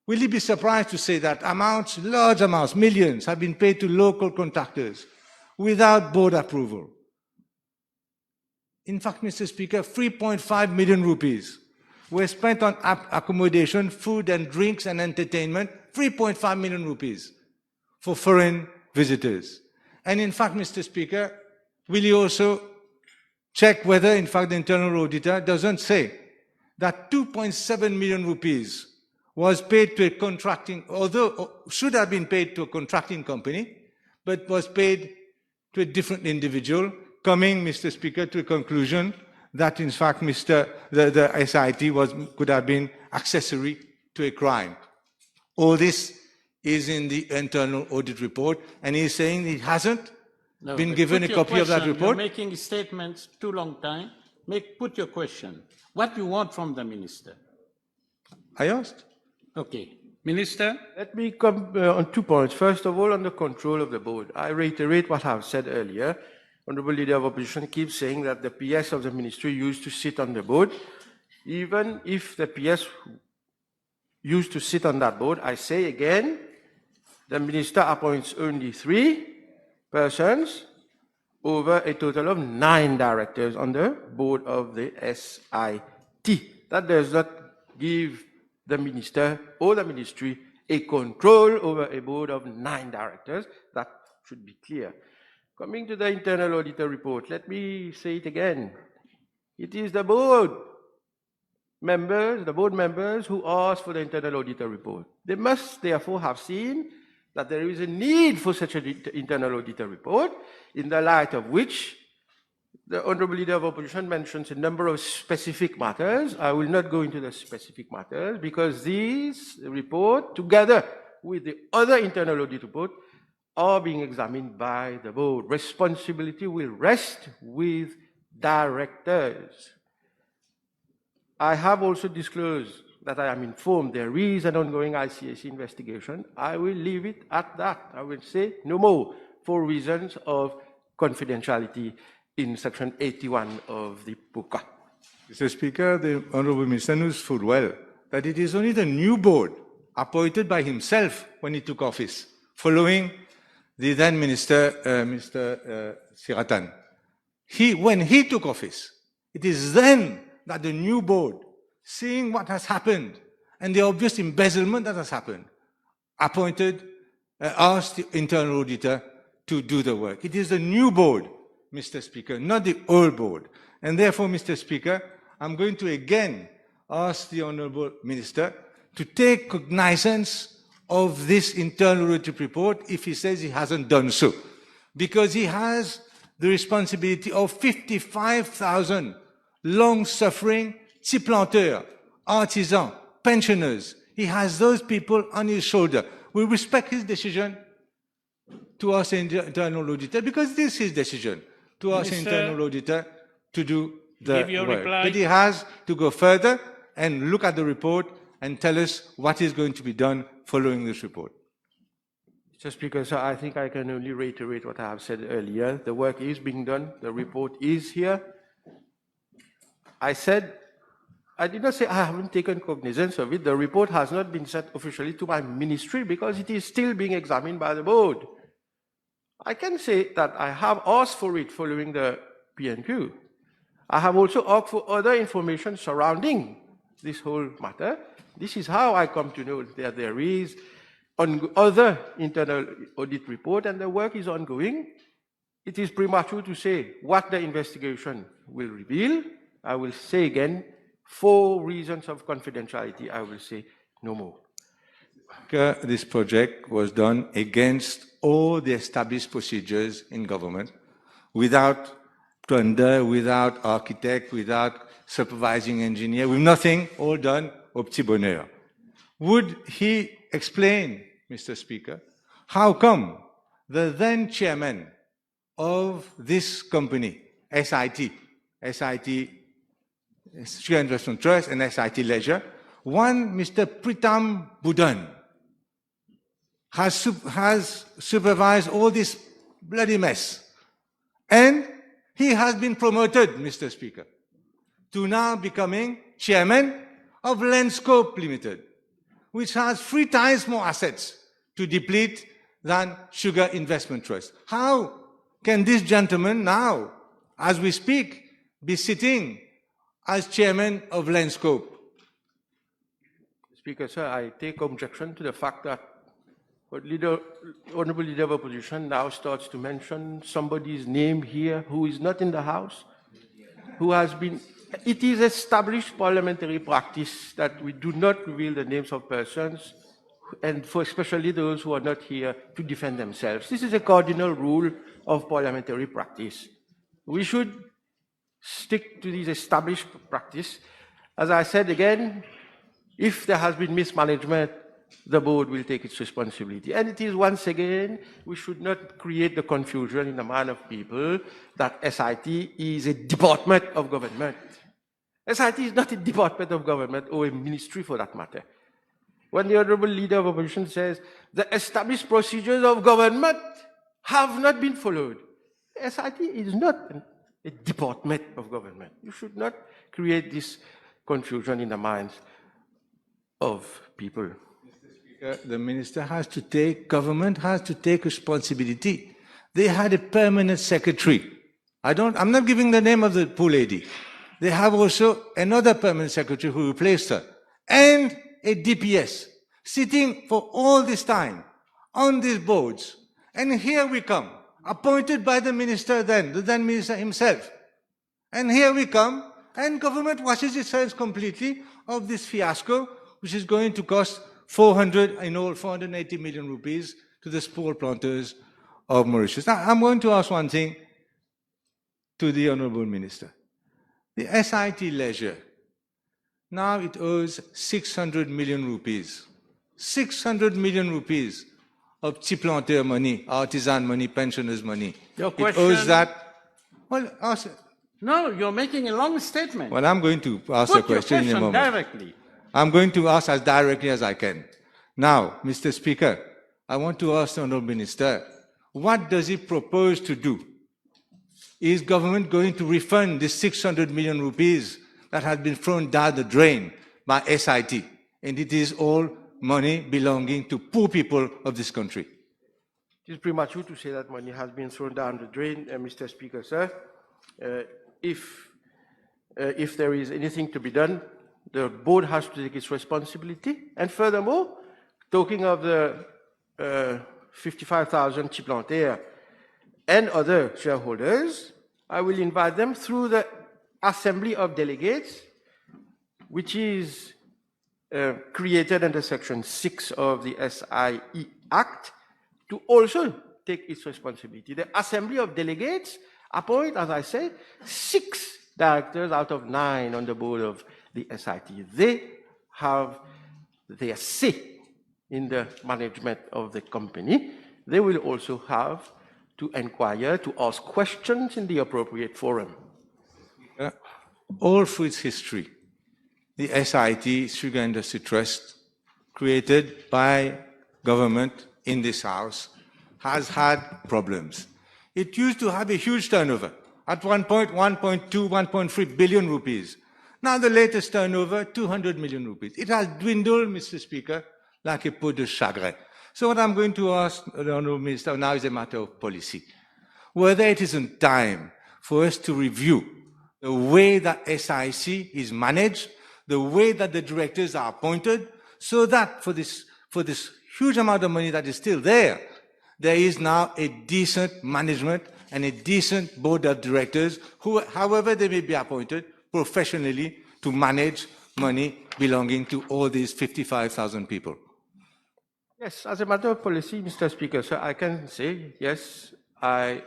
Will he be surprised to say that amounts, large amounts, millions, have been paid to local contractors without board approval? In fact, Mr. Speaker, 3.5 million rupees were spent on accommodation, food and drinks and entertainment, 3.5 million rupees for foreign visitors. And in fact, Mr. Speaker, will you also check whether, in fact, the internal auditor doesn't say that 2.7 million rupees was paid to a contracting, although should have been paid to a contracting company, but was paid to a different individual, coming, Mr. Speaker, to a conclusion that, in fact, the SIT could have been accessory to a crime. All this is in the internal audit report, and he's saying he hasn't been given a copy of that report. You're making statements too long time. Put your question. What do you want from the minister? I asked. Okay. Minister? Let me come on 2 points. First of all, on the control of the board. I reiterate what I've said earlier. Honourable Leader of Opposition keeps saying that the PS of the ministry used to sit on the board. Even if the PS used to sit on that board, I say again, the minister appoints only 3 persons over a total of 9 directors on the board of the SIT. That does not give the minister or the ministry a control over a board of 9 directors. That should be clear. Coming to the internal auditor report, let me say it again. It is the board members who ask for the internal auditor report. They must therefore have seen that there is a need for such an internal auditor report, in the light of which the Honourable Leader of Opposition mentions a number of specific matters. I will not go into the specific matters because these report, together with the other internal audit report, are being examined by the board. Responsibility will rest with directors. I have also disclosed that I am informed there is an ongoing ICAC investigation. I will leave it at that. I will say no more for reasons of confidentiality in Section 81 of the PUCA. Mr. Speaker, the Honourable Minister knows full well that it is only the new board appointed by himself when he took office, following the then Minister, Mr. Siratan. When he took office, it is then that the new board, seeing what has happened and the obvious embezzlement that has happened, asked the internal auditor to do the work. It is the new board, Mr. Speaker, not the old board. And therefore, Mr. Speaker, I'm going to again ask the Honourable Minister to take cognizance of this internal audit report if he says he hasn't done so, because he has the responsibility of 55,000 long-suffering petits planteurs, artisans, pensioners. He has those people on his shoulder. We respect his decision to ask the internal auditor, because this is his decision, to ask the Minister, internal auditor to do the give your work. reply. But he has to go further and look at the report and tell us what is going to be done following this report. Mr. Speaker, sir, I think I can only reiterate what I have said earlier. The work is being done. The report is here. I did not say I haven't taken cognizance of it. The report has not been sent officially to my ministry because it is still being examined by the board. I can say that I have asked for it following the PNQ. I have also asked for other information surrounding this whole matter. This is how I come to know that there is other internal audit report and the work is ongoing. It is premature to say what the investigation will reveal. I will say again, for reasons of confidentiality, I will say no more. This project was done against all the established procedures in government, without tender, without architect, without supervising engineer, with nothing, all done au petit bonheur. Would he explain, Mr. Speaker, how come the then chairman of this company, SIT, Sugar Investment Trust and SIT Leisure, one Mr. Pritam Budan, has supervised all this bloody mess. And he has been promoted, Mr. Speaker, to now becoming chairman of Landscope Limited, which has 3 times more assets to deplete than Sugar Investment Trust. How can this gentleman now, as we speak, be sitting as chairman of Landscope? Speaker, sir, I take objection to the fact that Honorable Leader of Opposition now starts to mention somebody's name here who is not in the House, who has been... It is established parliamentary practice that we do not reveal the names of persons, and for especially those who are not here to defend themselves. This is a cardinal rule of parliamentary practice. We should stick to this established practice. As I said again, if there has been mismanagement, the board will take its responsibility. And it is once again, we should not create the confusion in the mind of people that SIT is a department of government. SIT is not a department of government or a ministry for that matter. When the Honorable Leader of Opposition says the established procedures of government have not been followed, SIT is not a department of government. You should not create this confusion in the minds of people. The minister has to take, government has to take responsibility. They had a permanent secretary. I'm not giving the name of the poor lady. They have also another permanent secretary who replaced her, and a DPS sitting for all this time on these boards. And here we come, appointed by the minister then, the then minister himself. And here we come, and government washes its hands completely of this fiasco, which is going to cost 480 million rupees to the small planters of Mauritius. Now, I'm going to ask one thing to the Honourable Minister. The SIT Leisure, now it owes 600 million rupees. 600 million rupees of petit planteur money, artisan money, pensioners' money. Your question... It owes that... Well, ask... No, you're making a long statement. Well, I'm going to ask a question in a moment. Directly. I'm going to ask as directly as I can. Now, Mr. Speaker, I want to ask the Honourable Minister, what does he propose to do? Is government going to refund this 600 million rupees that has been thrown down the drain by SIT? And it is all money belonging to poor people of this country. It is premature to say that money has been thrown down the drain, Mr. Speaker, sir. If there is anything to be done, the board has to take its responsibility. And furthermore, talking of the 55,000 petits planteurs and other shareholders, I will invite them through the Assembly of Delegates which is created under Section 6 of the SIE Act, to also take its responsibility. The Assembly of Delegates appoint, as I say, 6 directors out of 9 on the board of the SIT. They have their say in the management of the company. They will also have to inquire, to ask questions in the appropriate forum. All through its history, the SIT, Sugar Industry Trust, created by government in this House, has had problems. It used to have a huge turnover. At one point, 1.2, 1.3 billion rupees. Now the latest turnover, 200 million rupees. It has dwindled, Mr. Speaker, like a peau de chagrin. So what I'm going to ask the Honourable Minister now is a matter of policy. Whether it isn't time for us to review the way that SIC is managed, the way that the directors are appointed, so that for this huge amount of money that is still there is now a decent management and a decent board of directors who, however they may be appointed, professionally to manage money belonging to all these 55,000 people. Yes, as a matter of policy, Mr. Speaker, sir, I can say, yes, I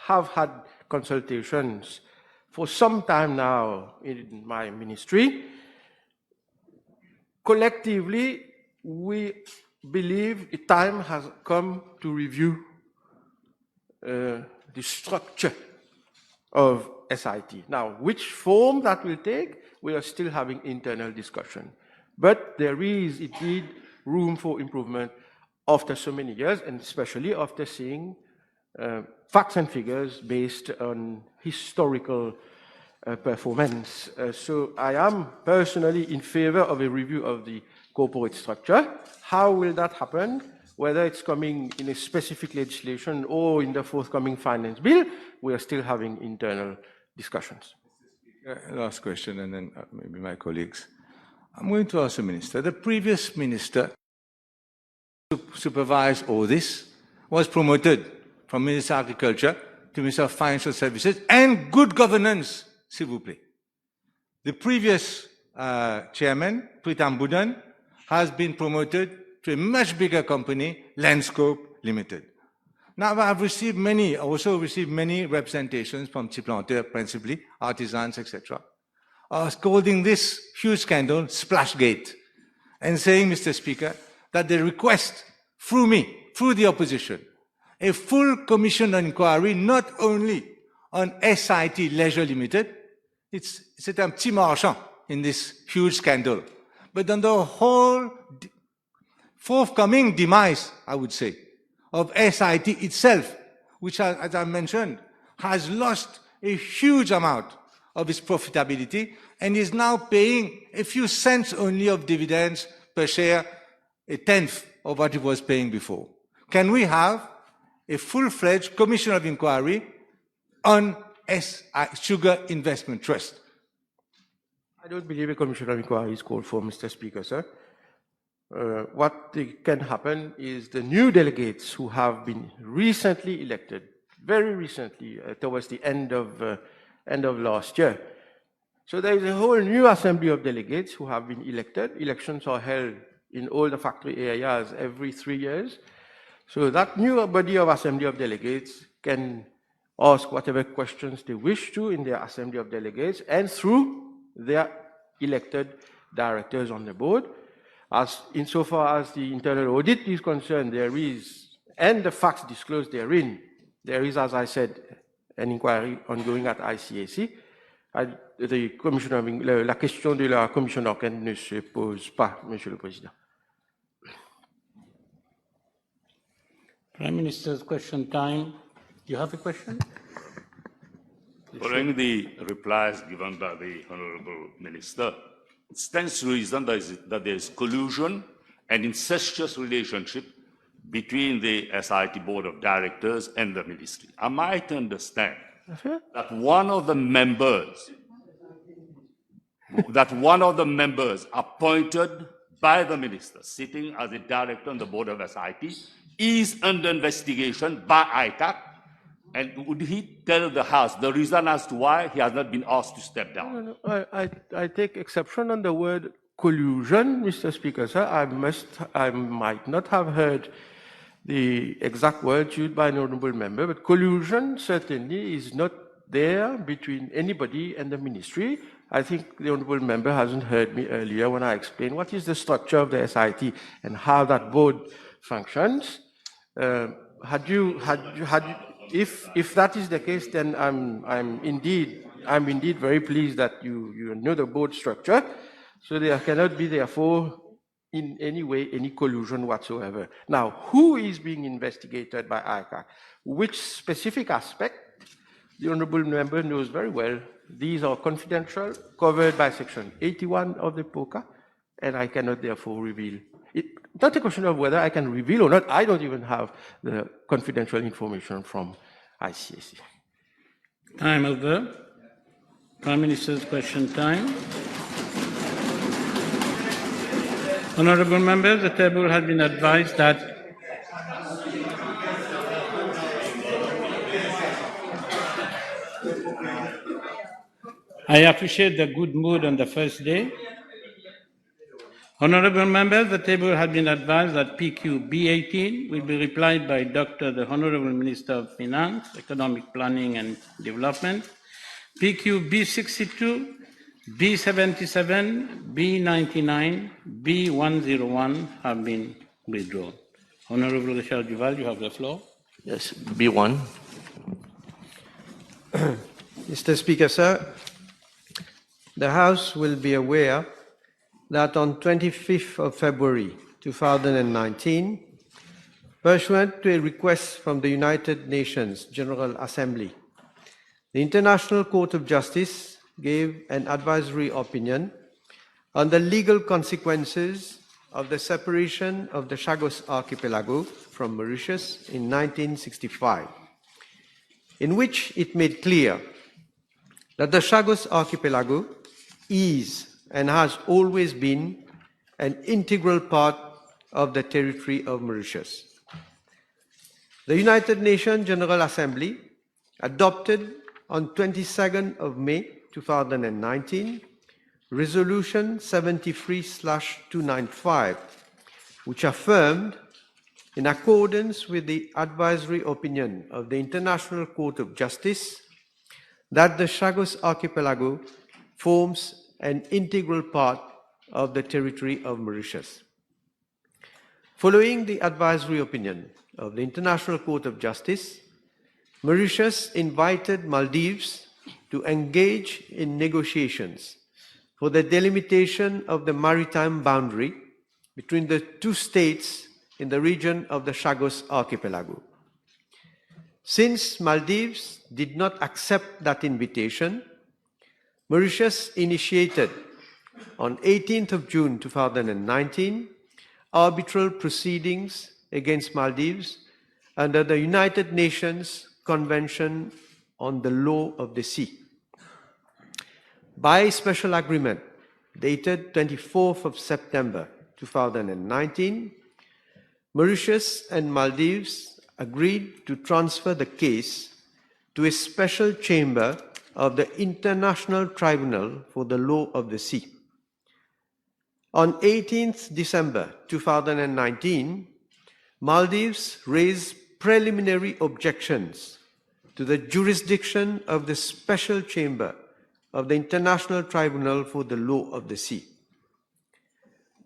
have had consultations for some time now in my ministry. Collectively, we believe the time has come to review the structure of SIT. Now, which form that will take, we are still having internal discussion. But there is indeed room for improvement after so many years, and especially after seeing facts and figures based on historical performance. So I am personally in favor of a review of the corporate structure. How will that happen? Whether it's coming in a specific legislation or in the forthcoming finance bill, we are still having internal discussions. Last question, and then maybe my colleagues. I'm going to ask the Minister. The previous Minister who supervised all this was promoted from Minister of Agriculture to Minister of Financial Services and Good Governance, s'il vous plaît. The previous chairman, Pritam Budan, has been promoted to a much bigger company, Landscope Limited. Now, I've also received many representations from parlementaires, principally, artisans, etc., calling this huge scandal Splashgate, and saying, Mr. Speaker, that they request through me, through the opposition, a full commission of inquiry, not only on SIT Leisure Limited, c'est un petit marchand in this huge scandal, but on the whole forthcoming demise, I would say, of SIT itself, which, as I mentioned, has lost a huge amount of its profitability and is now paying a few cents only of dividends per share, a tenth of what it was paying before. Can we have a full-fledged commission of inquiry on Sugar Investment Trust? I don't believe a commission of inquiry is called for, Mr. Speaker, sir. What can happen is the new delegates who have been recently elected, very recently, towards the end of last year. So there is a whole new assembly of delegates who have been elected. Elections are held in all the factory areas every 3 years. So that new body of assembly of delegates can ask whatever questions they wish to in their assembly of delegates and through their elected directors on the board. As insofar as the internal audit is concerned, there is, and the facts disclosed therein, there is, as I said, an inquiry ongoing at ICAC. La question de la commission d'enquête ne se pose pas, Monsieur le Président. Prime Minister's question time. Do you have a question? Following the replies given by the Honourable Minister, it stands to reason that there is collusion and incestuous relationship between the SIT Board of Directors and the Ministry. Am I to understand that one of the members appointed by the Minister, sitting as a director on the Board of SIT, is under investigation by ITAC And would he tell the House the reason as to why he has not been asked to step down? No, I take exception on the word collusion, Mr. Speaker, sir. I might not have heard the exact words used by an honourable member, but collusion certainly is not there between anybody and the ministry. I think the honourable member hasn't heard me earlier when I explained what is the structure of the SIT and how that board functions. If that is the case, then I'm indeed very pleased that you know the board structure. So there cannot be therefore in any way any collusion whatsoever. Now, who is being investigated by ICAC? Which specific aspect? The honourable member knows very well. These are confidential, covered by Section 81 of the POCA, and I cannot therefore reveal. It's not a question of whether I can reveal or not. I don't even have the confidential information from ICAC. Time over. Prime Minister's question time. Honourable members, the table has been advised that I appreciate the good mood on the first day. Honourable members, the table has been advised that PQ B18 will be replied by the Honourable Minister of Finance, Economic Planning and Development. PQ B62, B77, B99, B101 have been withdrawn. Honourable Richard Duval, you have the floor. Yes, B1. Mr. Speaker, sir, the House will be aware that on 25th of February 2019, pursuant to a request from the United Nations General Assembly, the International Court of Justice gave an advisory opinion on the legal consequences of the separation of the Chagos Archipelago from Mauritius in 1965, in which it made clear that the Chagos Archipelago is and has always been an integral part of the territory of Mauritius. The United Nations General Assembly adopted on 22nd of May 2019 Resolution 73/295, which affirmed, in accordance with the advisory opinion of the International Court of Justice, that the Chagos Archipelago forms an integral part of the territory of Mauritius. Following the advisory opinion of the International Court of Justice, Mauritius invited Maldives to engage in negotiations for the delimitation of the maritime boundary between the two states in the region of the Chagos Archipelago. Since Maldives did not accept that invitation, Mauritius initiated on 18th of June 2019 arbitral proceedings against Maldives under the United Nations Convention on the Law of the Sea. By special agreement dated 24th of September 2019, Mauritius and Maldives agreed to transfer the case to a special chamber of the International Tribunal for the Law of the Sea. On 18th December 2019, Maldives raised preliminary objections to the jurisdiction of the special chamber of the International Tribunal for the Law of the Sea.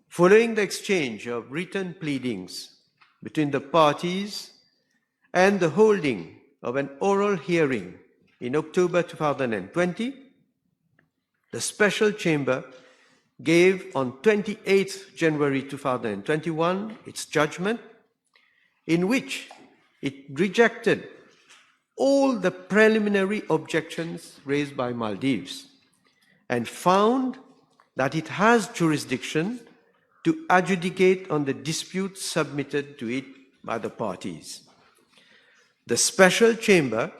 Following the exchange of written pleadings between the parties and the holding of an oral hearing in October 2020, the special chamber gave on 28th January 2021 its judgment, in which it rejected all the preliminary objections raised by Maldives and found that it has jurisdiction to adjudicate on the dispute submitted to it by the parties. The special chamber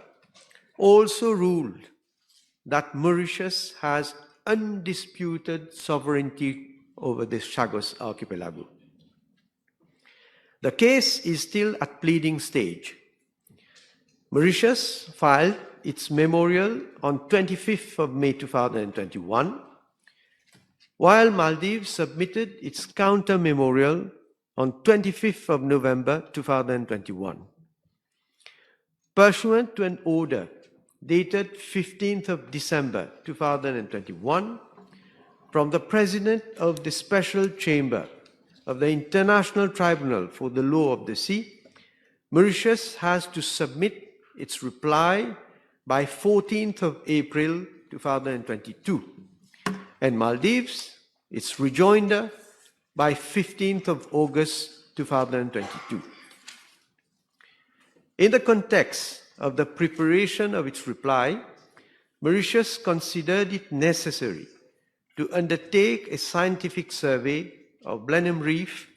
also ruled that Mauritius has undisputed sovereignty over the Chagos Archipelago. The case is still at pleading stage. Mauritius filed its memorial on 25th of May 2021, while Maldives submitted its counter-memorial on 25th of November 2021. Pursuant to an order dated 15th of December 2021 from the President of the Special Chamber of the International Tribunal for the Law of the Sea, Mauritius has to submit its reply by 14th of April 2022, and Maldives its rejoinder by 15th of August 2022. In the context of the preparation of its reply, Mauritius considered it necessary to undertake a scientific survey of Blenheim Reef,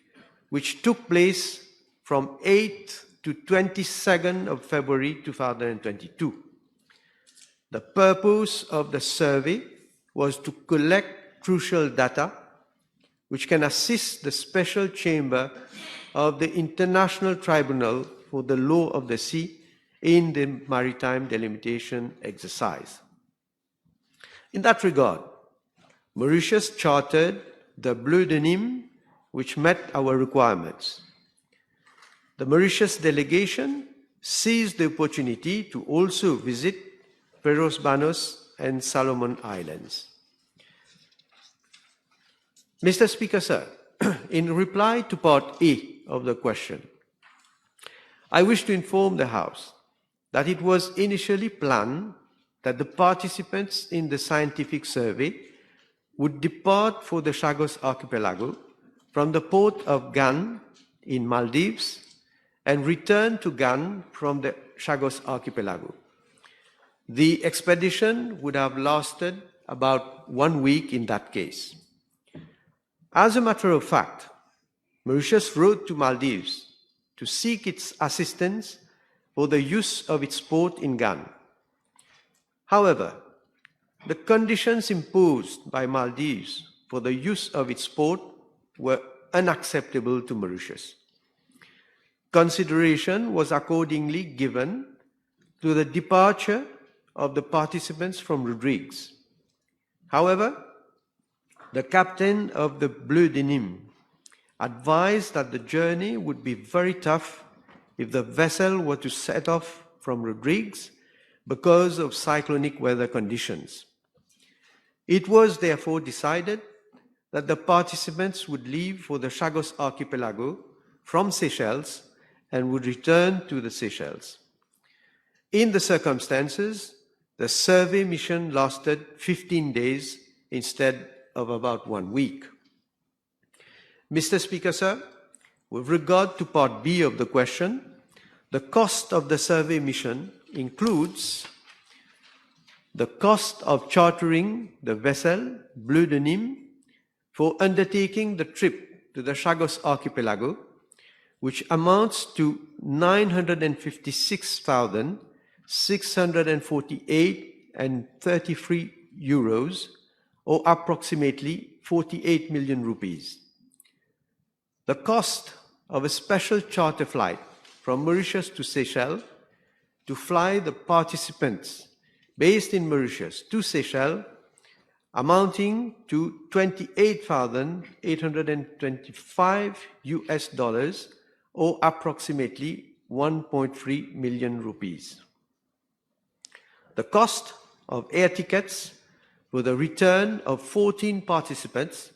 which took place from 8th to 22nd of February 2022. The purpose of the survey was to collect crucial data which can assist the Special Chamber of the International Tribunal for the Law of the Sea in the maritime delimitation exercise. In that regard, Mauritius chartered the Bleu de Nîmes, which met our requirements. The Mauritius delegation seized the opportunity to also visit Peros Banos and Solomon Islands. Mr. Speaker, sir, in reply to part A of the question, I wish to inform the House that it was initially planned that the participants in the scientific survey would depart for the Chagos Archipelago from the port of Gan in Maldives and return to Gan from the Chagos Archipelago. The expedition would have lasted about 1 week in that case. As a matter of fact, Mauritius wrote to Maldives to seek its assistance for the use of its port in Gan. However, the conditions imposed by Maldives for the use of its port were unacceptable to Mauritius. Consideration was accordingly given to the departure of the participants from Rodrigues. However, the captain of the Bleu de Nîmes advised that the journey would be very tough if the vessel were to set off from Rodrigues because of cyclonic weather conditions. It was therefore decided that the participants would leave for the Chagos Archipelago from Seychelles and would return to the Seychelles. In the circumstances, the survey mission lasted 15 days instead of about 1 week. Mr. Speaker, sir, with regard to part B of the question, the cost of the survey mission includes the cost of chartering the vessel Bleu de Nîmes for undertaking the trip to the Chagos Archipelago, which amounts to 956,648.33 euros, or approximately 48 million rupees. The cost of a special charter flight from Mauritius to Seychelles to fly the participants based in Mauritius to Seychelles, amounting to 28,825 US dollars, or approximately 1.3 million rupees. The cost of air tickets for the return of 14 participants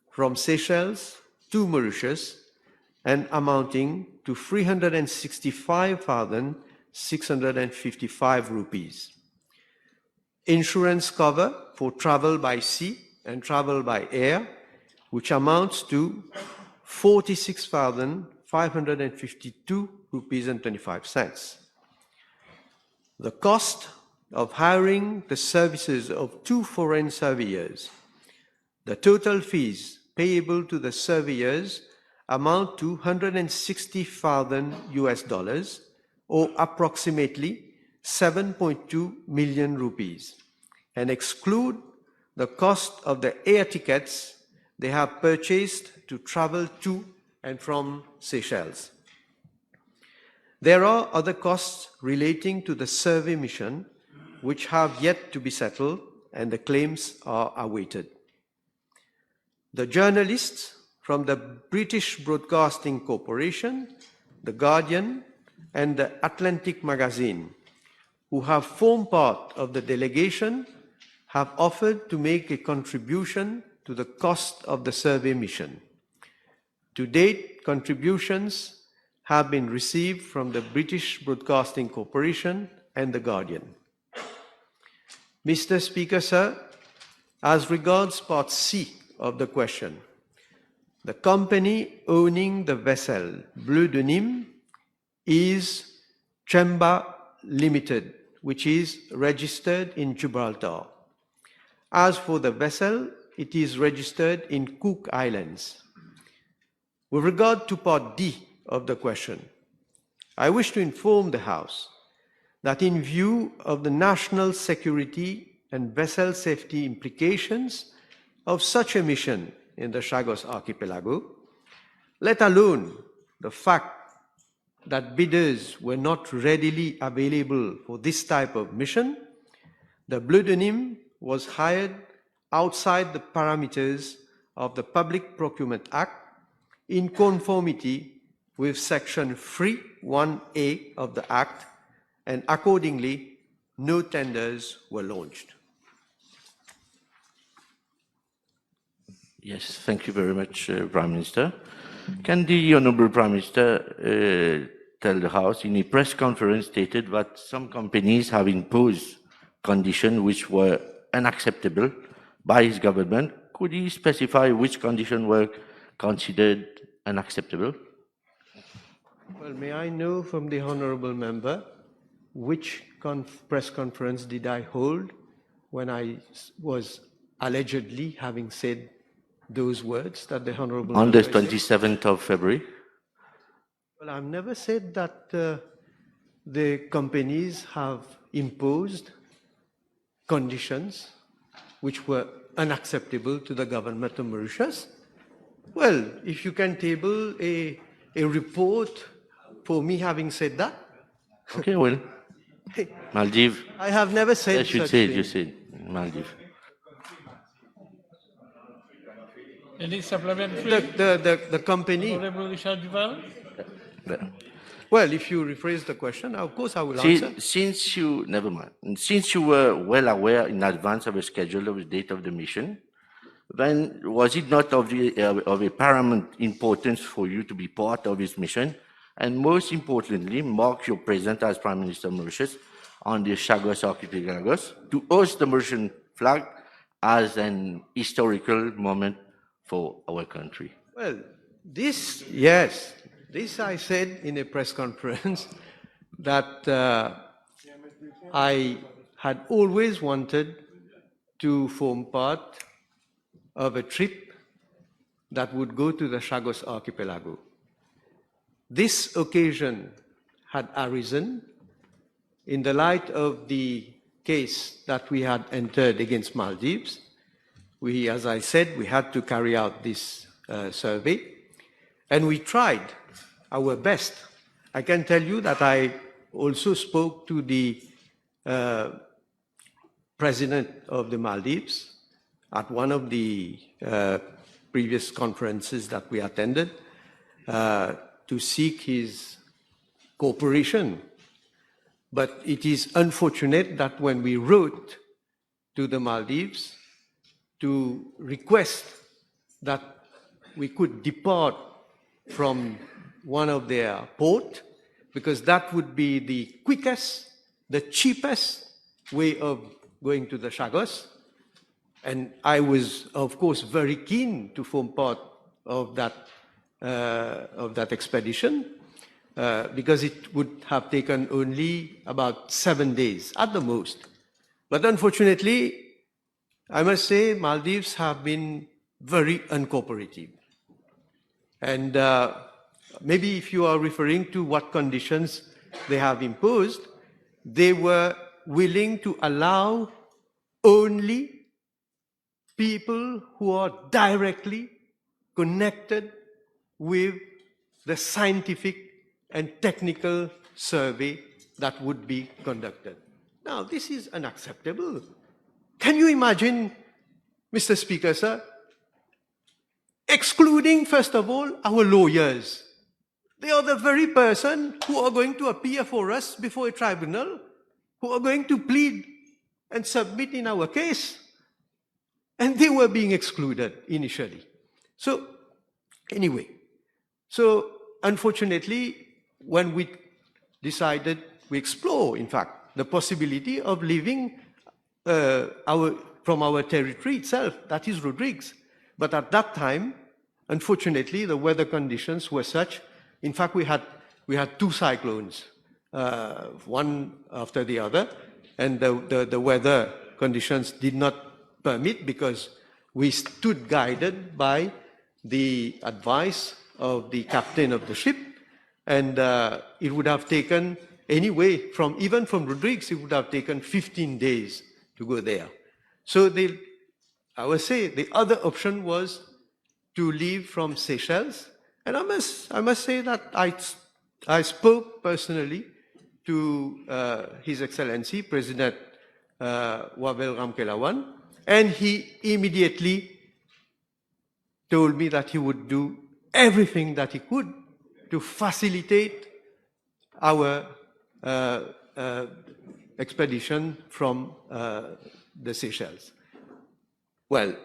from Seychelles to Mauritius and amounting to 365,655 rupees. Insurance cover for travel by sea and travel by air, which amounts to 46,552 rupees and 25 cents. The cost of hiring the services of 2 foreign surveyors. The total fees payable to the surveyors amount to 160,000 US dollars, or approximately 7.2 million rupees, and exclude the cost of the air tickets they have purchased to travel to and from Seychelles. There are other costs relating to the survey mission which have yet to be settled, and the claims are awaited. The journalists from the British Broadcasting Corporation, The Guardian, and the Atlantic Magazine, who have formed part of the delegation, have offered to make a contribution to the cost of the survey mission. To date, contributions have been received from the British Broadcasting Corporation and The Guardian. Mr. Speaker, sir, as regards Part C of the question, the company owning the vessel Bleu de Nîmes is Chemba Limited, which is registered in Gibraltar. As for the vessel, it is registered in Cook Islands. With regard to Part D of the question, I wish to inform the House that in view of the national security and vessel safety implications of such a mission in the Chagos Archipelago, let alone the fact that bidders were not readily available for this type of mission, the Bleu de Nîmes was hired outside the parameters of the Public Procurement Act in conformity with Section 3(1)(a) of the Act, and accordingly, no tenders were launched. Yes, thank you very much, Prime Minister. Can the Honourable Prime Minister tell the House in a press conference stated that some companies have imposed conditions which were unacceptable by his government? Could he specify which conditions were considered unacceptable? Well, may I know from the Honourable Member which press conference did I hold when I was allegedly having said those words that the Honourable On Member the 27th of February? Well, I've never said that the companies have imposed conditions which were unacceptable to the government of Mauritius. Well, if you can table a report for me having said that. Okay, well, Maldives. I have never said Yes, you such said, thing. you said, Maldives. Any supplementary? The company. Honorable Richard Duval? Well, if you rephrase the question, of course I will answer. Since you, never mind, since you were well aware in advance of the schedule of the date of the mission, then was it not of a paramount importance for you to be part of this mission, and most importantly, mark your presence as Prime Minister of Mauritius on the Chagos Archipelagos to hoist the Mauritian flag as an historical moment for our country? Well, this, yes, this I said in a press conference that I had always wanted to form part of a trip that would go to the Chagos Archipelago. This occasion had arisen in the light of the case that we had entered against Maldives. We, as I said, we had to carry out this survey, and we tried our best. I can tell you that I also spoke to the president of the Maldives at one of the previous conferences that we attended to seek his cooperation. But it is unfortunate that when we wrote to the Maldives to request that we could depart from one of their ports, because that would be the quickest, the cheapest way of going to the Chagos. And I was, of course, very keen to form part of that expedition, because it would have taken only about 7 days at the most. But unfortunately, I must say Maldives have been very uncooperative. And maybe if you are referring to what conditions they have imposed, they were willing to allow only people who are directly connected with the scientific and technical survey that would be conducted. Now, this is unacceptable. Can you imagine, Mr. Speaker, sir, excluding, first of all, our lawyers? They are the very person who are going to appear for us before a tribunal, who are going to plead and submit in our case. And they were being excluded initially. So, anyway, unfortunately, when we decided, we explore, in fact, the possibility of leaving from our territory itself, that is Rodrigues. But at that time, unfortunately, the weather conditions were such. In fact, we had two cyclones, one after the other, and the weather conditions did not permit because we stood guided by the advice of the captain of the ship, and it would have taken, anyway, even from Rodrigues, it would have taken 15 days to go there. So I would say the other option was to leave from Seychelles. And I must say that I spoke personally to His Excellency, President Wabel Ramkelawan, and he immediately told me that he would do everything that he could to facilitate our expedition from the Seychelles. Well,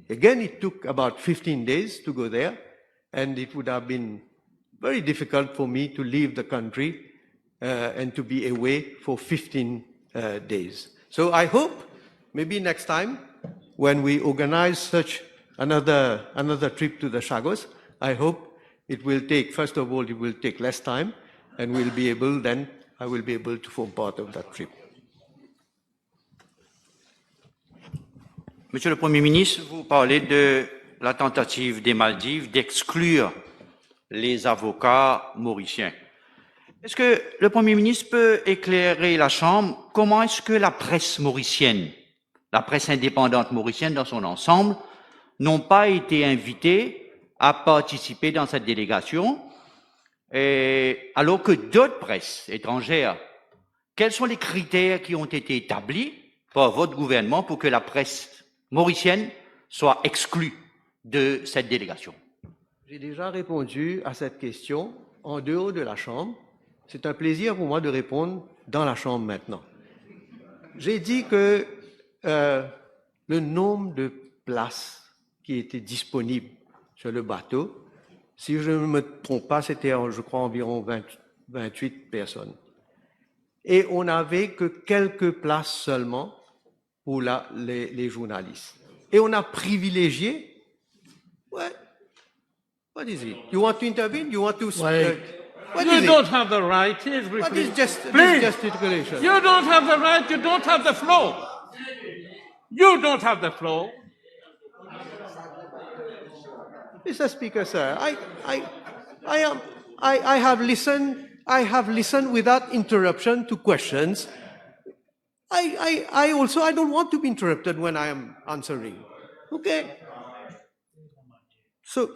again, it took about 15 days to go there, and it would have been very difficult for me to leave the country and to be away for 15 days. So I hope maybe next time when we organize such another trip to the Chagos, I hope it will take, first of all, it will take less time, and I will be able to form part of that trip. Monsieur le Premier ministre, vous parlez de la tentative des Maldives d'exclure les avocats mauriciens. Est-ce que le Premier ministre peut éclairer la Chambre? Comment est-ce que la presse mauricienne, la presse indépendante mauricienne dans son ensemble, n'ont pas été invités à participer dans cette délégation, alors que d'autres presses étrangères, quels sont les critères qui ont été établis par votre gouvernement pour que la presse mauricienne soit exclue de cette délégation? J'ai déjà répondu à cette question en dehors de la Chambre. C'est un plaisir pour moi de répondre dans la Chambre maintenant. J'ai dit que le nombre de places qui étaient disponibles sur le bateau, si je ne me trompe pas, c'était, je crois, environ 28 personnes. Et on n'avait que quelques places seulement pour les journalistes. Et on a privilégié... What is it? You want to intervene? You want to... You don't have the right. What is Please. gesticulation? You don't have the right. You don't have the floor. You don't have the floor. Mr. Speaker, sir, I have listened without interruption to questions. I don't want to be interrupted when I am answering. Okay? So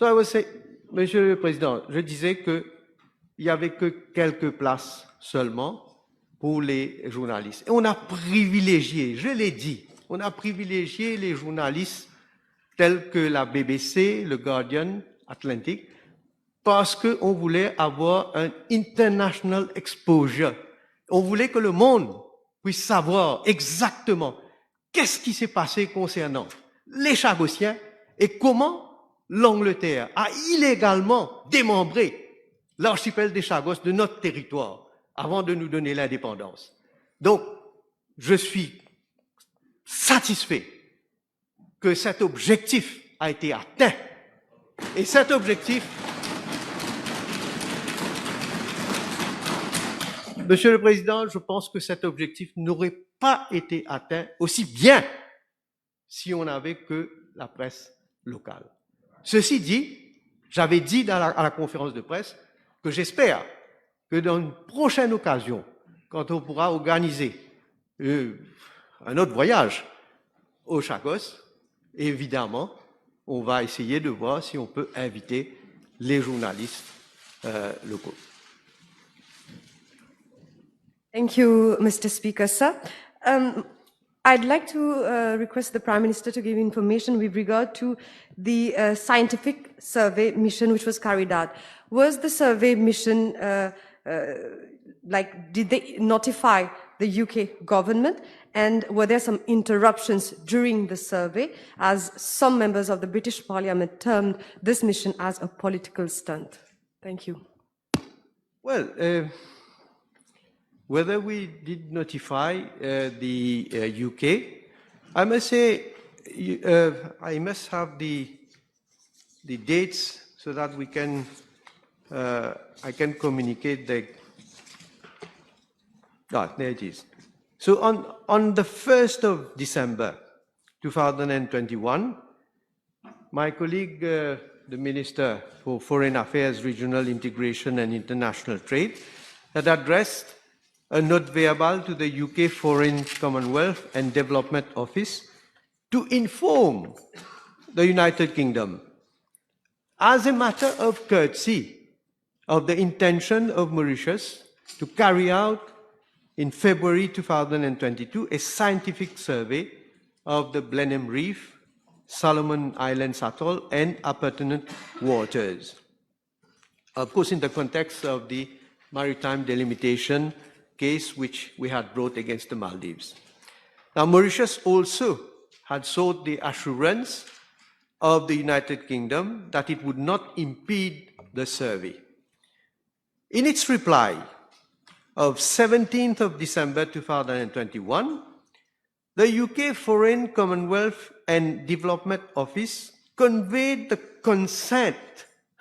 I was saying, Monsieur le Président, je disais qu'il n'y avait que quelques places seulement pour les journalistes. Et on a privilégié, je l'ai dit, on a privilégié les journalistes tels que la BBC, le Guardian, Atlantic, parce qu'on voulait avoir un international exposure. On voulait que le monde puisse savoir exactement qu'est-ce qui s'est passé concernant les Chagossiens et comment l'Angleterre a illégalement démembré l'archipel des Chagos de notre territoire avant de nous donner l'indépendance. Donc, je suis satisfait que cet objectif a été atteint. Et cet objectif, Monsieur le Président, je pense que cet objectif n'aurait pas été atteint aussi bien si on n'avait que la presse locale. Ceci dit, j'avais dit à la conférence de presse que j'espère que dans une prochaine occasion, quand on pourra organiser un autre voyage au Chagos, évidemment, on va essayer de voir si on peut inviter les journalistes locaux. Thank you, Mr. Speaker, sir. I'd like to request the Prime Minister to give information with regard to the scientific survey mission which was carried out. Was the survey mission, did they notify the UK government? And were there some interruptions during the survey, as some members of the British Parliament termed this mission as a political stunt? Thank you. Well, whether we did notify the UK, I must say, I must have the dates so that we can, I can communicate the, there it is. So on the 1st of December 2021, my colleague, the Minister for Foreign Affairs, Regional Integration and International Trade, had addressed a note verbal to the UK Foreign, Commonwealth and Development Office to inform the United Kingdom, as a matter of courtesy, of the intention of Mauritius to carry out in February 2022 a scientific survey of the Blenheim Reef, Solomon Islands Atoll and appurtenant waters. Of course, in the context of the maritime delimitation case which we had brought against the Maldives. Now, Mauritius also had sought the assurance of the United Kingdom that it would not impede the survey. In its reply of 17th of December 2021, the UK Foreign, Commonwealth and Development Office conveyed the consent,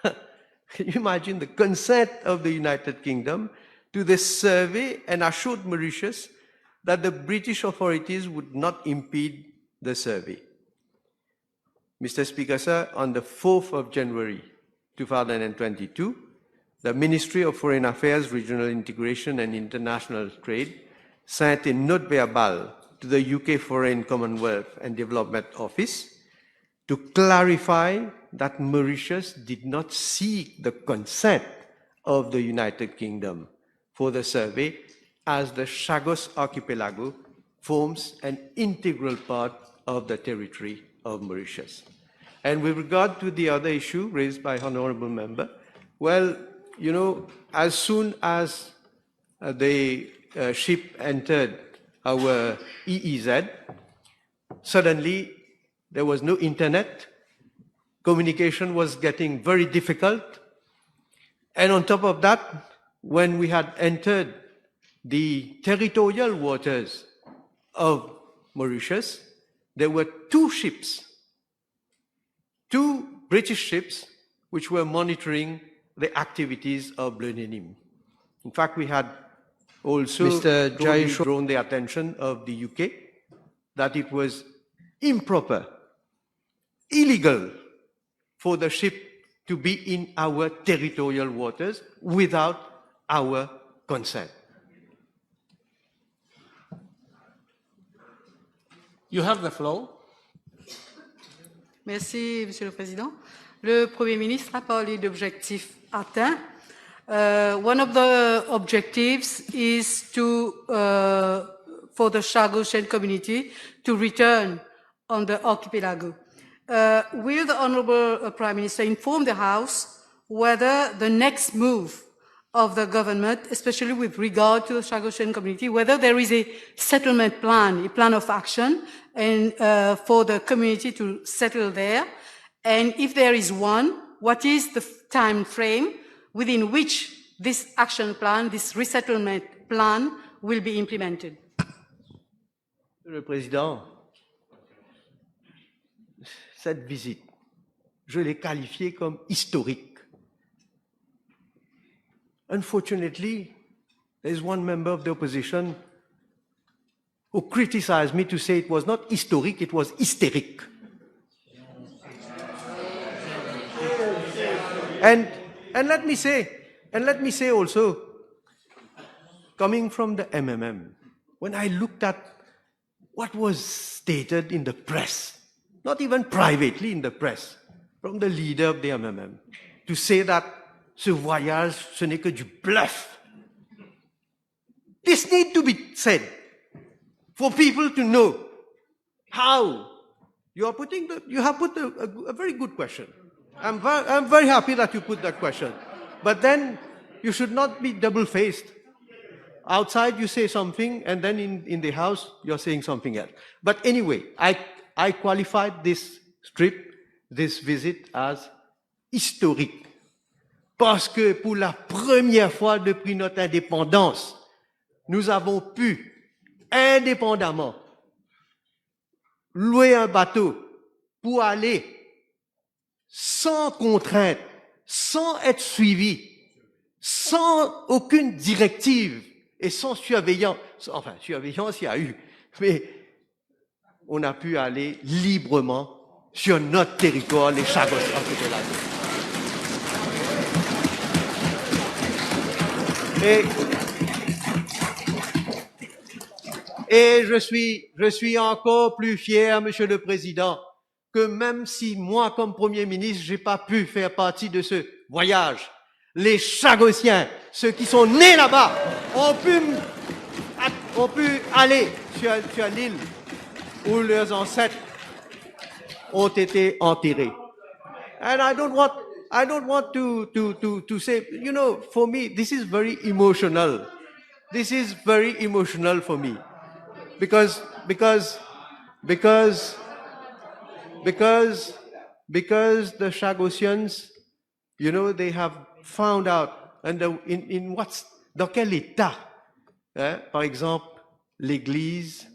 can you imagine, the consent of the United Kingdom to the survey, and assured Mauritius that the British authorities would not impede the survey. Mr. Speaker, sir, on the 4th of January 2022, the Ministry of Foreign Affairs, Regional Integration and International Trade sent a note verbal to the UK Foreign, Commonwealth and Development Office to clarify that Mauritius did not seek the consent of the United Kingdom for the survey, as the Chagos Archipelago forms an integral part of the territory of Mauritius. And with regard to the other issue raised by Honourable Member, well, you know, as soon as the ship entered our EEZ, suddenly there was no internet, communication was getting very difficult, and on top of that, when we had entered the territorial waters of Mauritius, there were two ships, two British ships, which were monitoring the activities of Blenheim. In fact, we had also drawn the attention of the UK that it was improper, illegal for the ship to be in our territorial waters without our consent. You have the floor. Merci, Monsieur le Président. Le Premier ministre a parlé d'objectifs atteints. One of the objectives is to, for the Chagos community to return on the archipelago. Will the Honourable Prime Minister inform the House whether the next move of the government, especially with regard to the Chagos community, whether there is a settlement plan, a plan of action, and for the community to settle there, and if there is one, what is the time frame within which this action plan, this resettlement plan, will be implemented? Monsieur le Président, cette visite, je l'ai qualifiée comme historique. Unfortunately, there's one member of the opposition who criticized me to say it was not historique, it was hysterique. And let me say also, coming from the MMM, when I looked at what was stated in the press, not even privately in the press, from the leader of the MMM, to say that ce voyage, ce n'est que du bluff. This needs to be said for people to know how you are putting you have put a very good question. I'm very happy that you put that question. But then you should not be double-faced. Outside you say something, and then in the house you're saying something else. But anyway, I qualified this trip, this visit as historique. Parce que pour la première fois depuis notre indépendance, nous avons pu, indépendamment, louer un bateau pour aller sans contrainte, sans être suivi, sans aucune directive et sans surveillance. Enfin, surveillance, il y a eu, mais on a pu aller librement sur notre territoire, les Chagos archipelagos. Et je suis encore plus fier, Monsieur le Président, que même si moi, comme Premier ministre, j'ai pas pu faire partie de ce voyage, les Chagossiens, ceux qui sont nés là-bas, ont pu aller sur l'île où leurs ancêtres ont été enterrés. And I don't want to say, you know, for me, this is very emotional. This is very emotional for me. Because the Chagossians, you know, they have found out dans quel état, par exemple, l'église,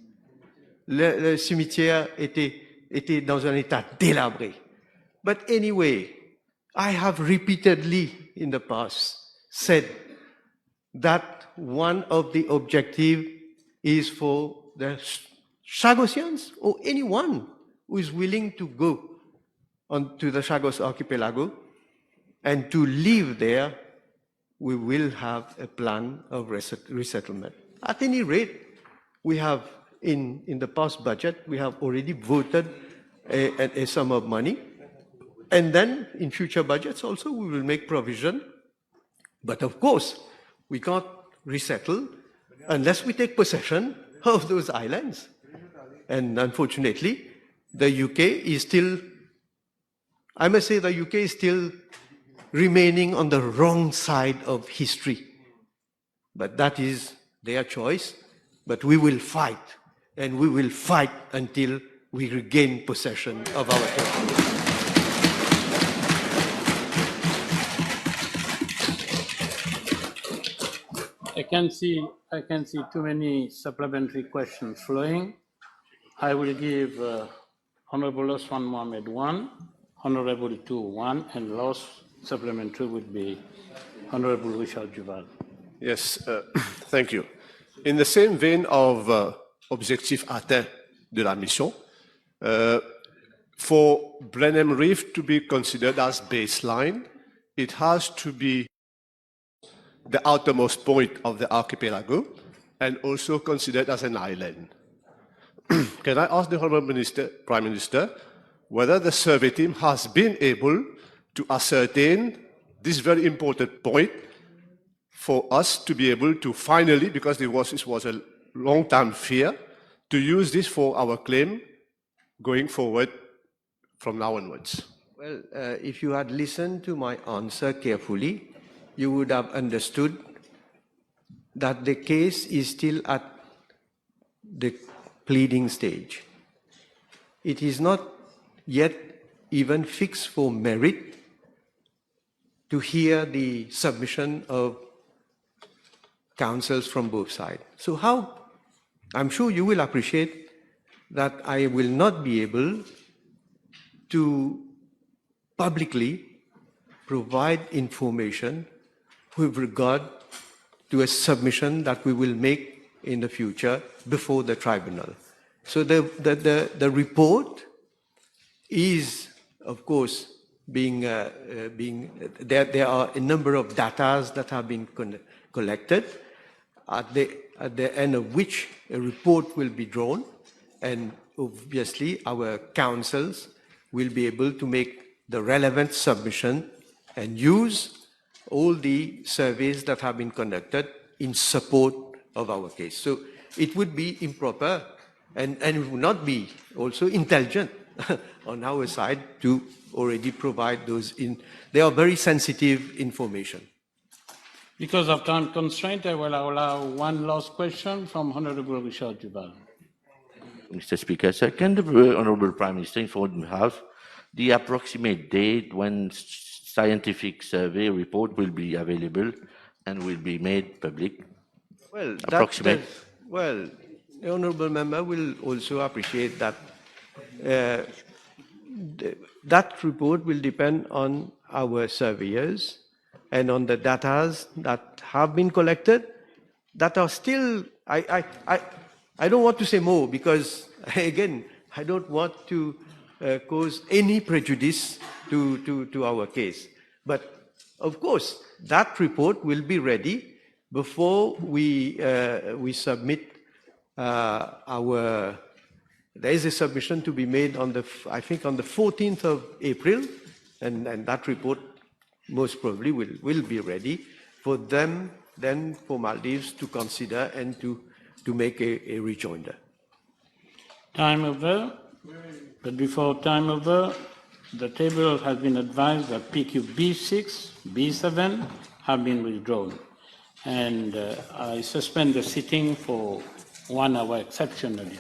le cimetière était dans un état délabré. But anyway, I have repeatedly in the past said that one of the objectives is for the Chagossians or anyone who is willing to go onto the Chagos archipelago and to live there, we will have a plan of resettlement. At any rate, we have, in the past budget, we have already voted a sum of money. And then in future budgets also, we will make provision. But of course, we can't resettle unless we take possession of those islands. And unfortunately, the UK is still, I must say, the UK is still remaining on the wrong side of history. But that is their choice. But we will fight, and we will fight until we regain possession of our territory. I can see too many supplementary questions flowing. I will give Honorable Osman Mohamed 1, Honorable Tu 1, and last supplementary would be Honorable Richard Duval. Yes, thank you. In the same vein of objectif atteint de la mission, for Blenheim Reef to be considered as baseline, it has to be the outermost point of the archipelago and also considered as an island. Can I ask the Honourable Prime Minister whether the survey team has been able to ascertain this very important point for us to be able to finally, because this was a long-time fear, to use this for our claim going forward from now onwards? Well, if you had listened to my answer carefully, you would have understood that the case is still at the pleading stage. It is not yet even fixed for merit to hear the submission of counsels from both sides. So I'm sure you will appreciate that I will not be able to publicly provide information with regard to a submission that we will make in the future before the tribunal. So the report is, of course, there are a number of data that have been collected, at the end of which a report will be drawn, and obviously our councils will be able to make the relevant submission and use all the surveys that have been conducted in support of our case. So it would be improper and it would not be also intelligent on our side to already provide those they are very sensitive information. Because of time constraint, I will allow one last question from Honorable Richard Duval. Mr. Speaker, sir, can the Honorable Prime Minister inform us the approximate date when scientific survey report will be available and will be made public? Well, Approximate. The honourable member will also appreciate that that report will depend on our surveyors and on the data that have been collected that are still, I don't want to say more because, again, I don't want to cause any prejudice to our case. But, of course, that report will be ready before we submit there is a submission to be made on I think on the 14th of April, and that report most probably will be ready for them then for Maldives to consider and to make a rejoinder. Time over. But before time over, the table has been advised that PQ B6, B7 have been withdrawn. And I suspend the sitting for 1 hour exceptionally.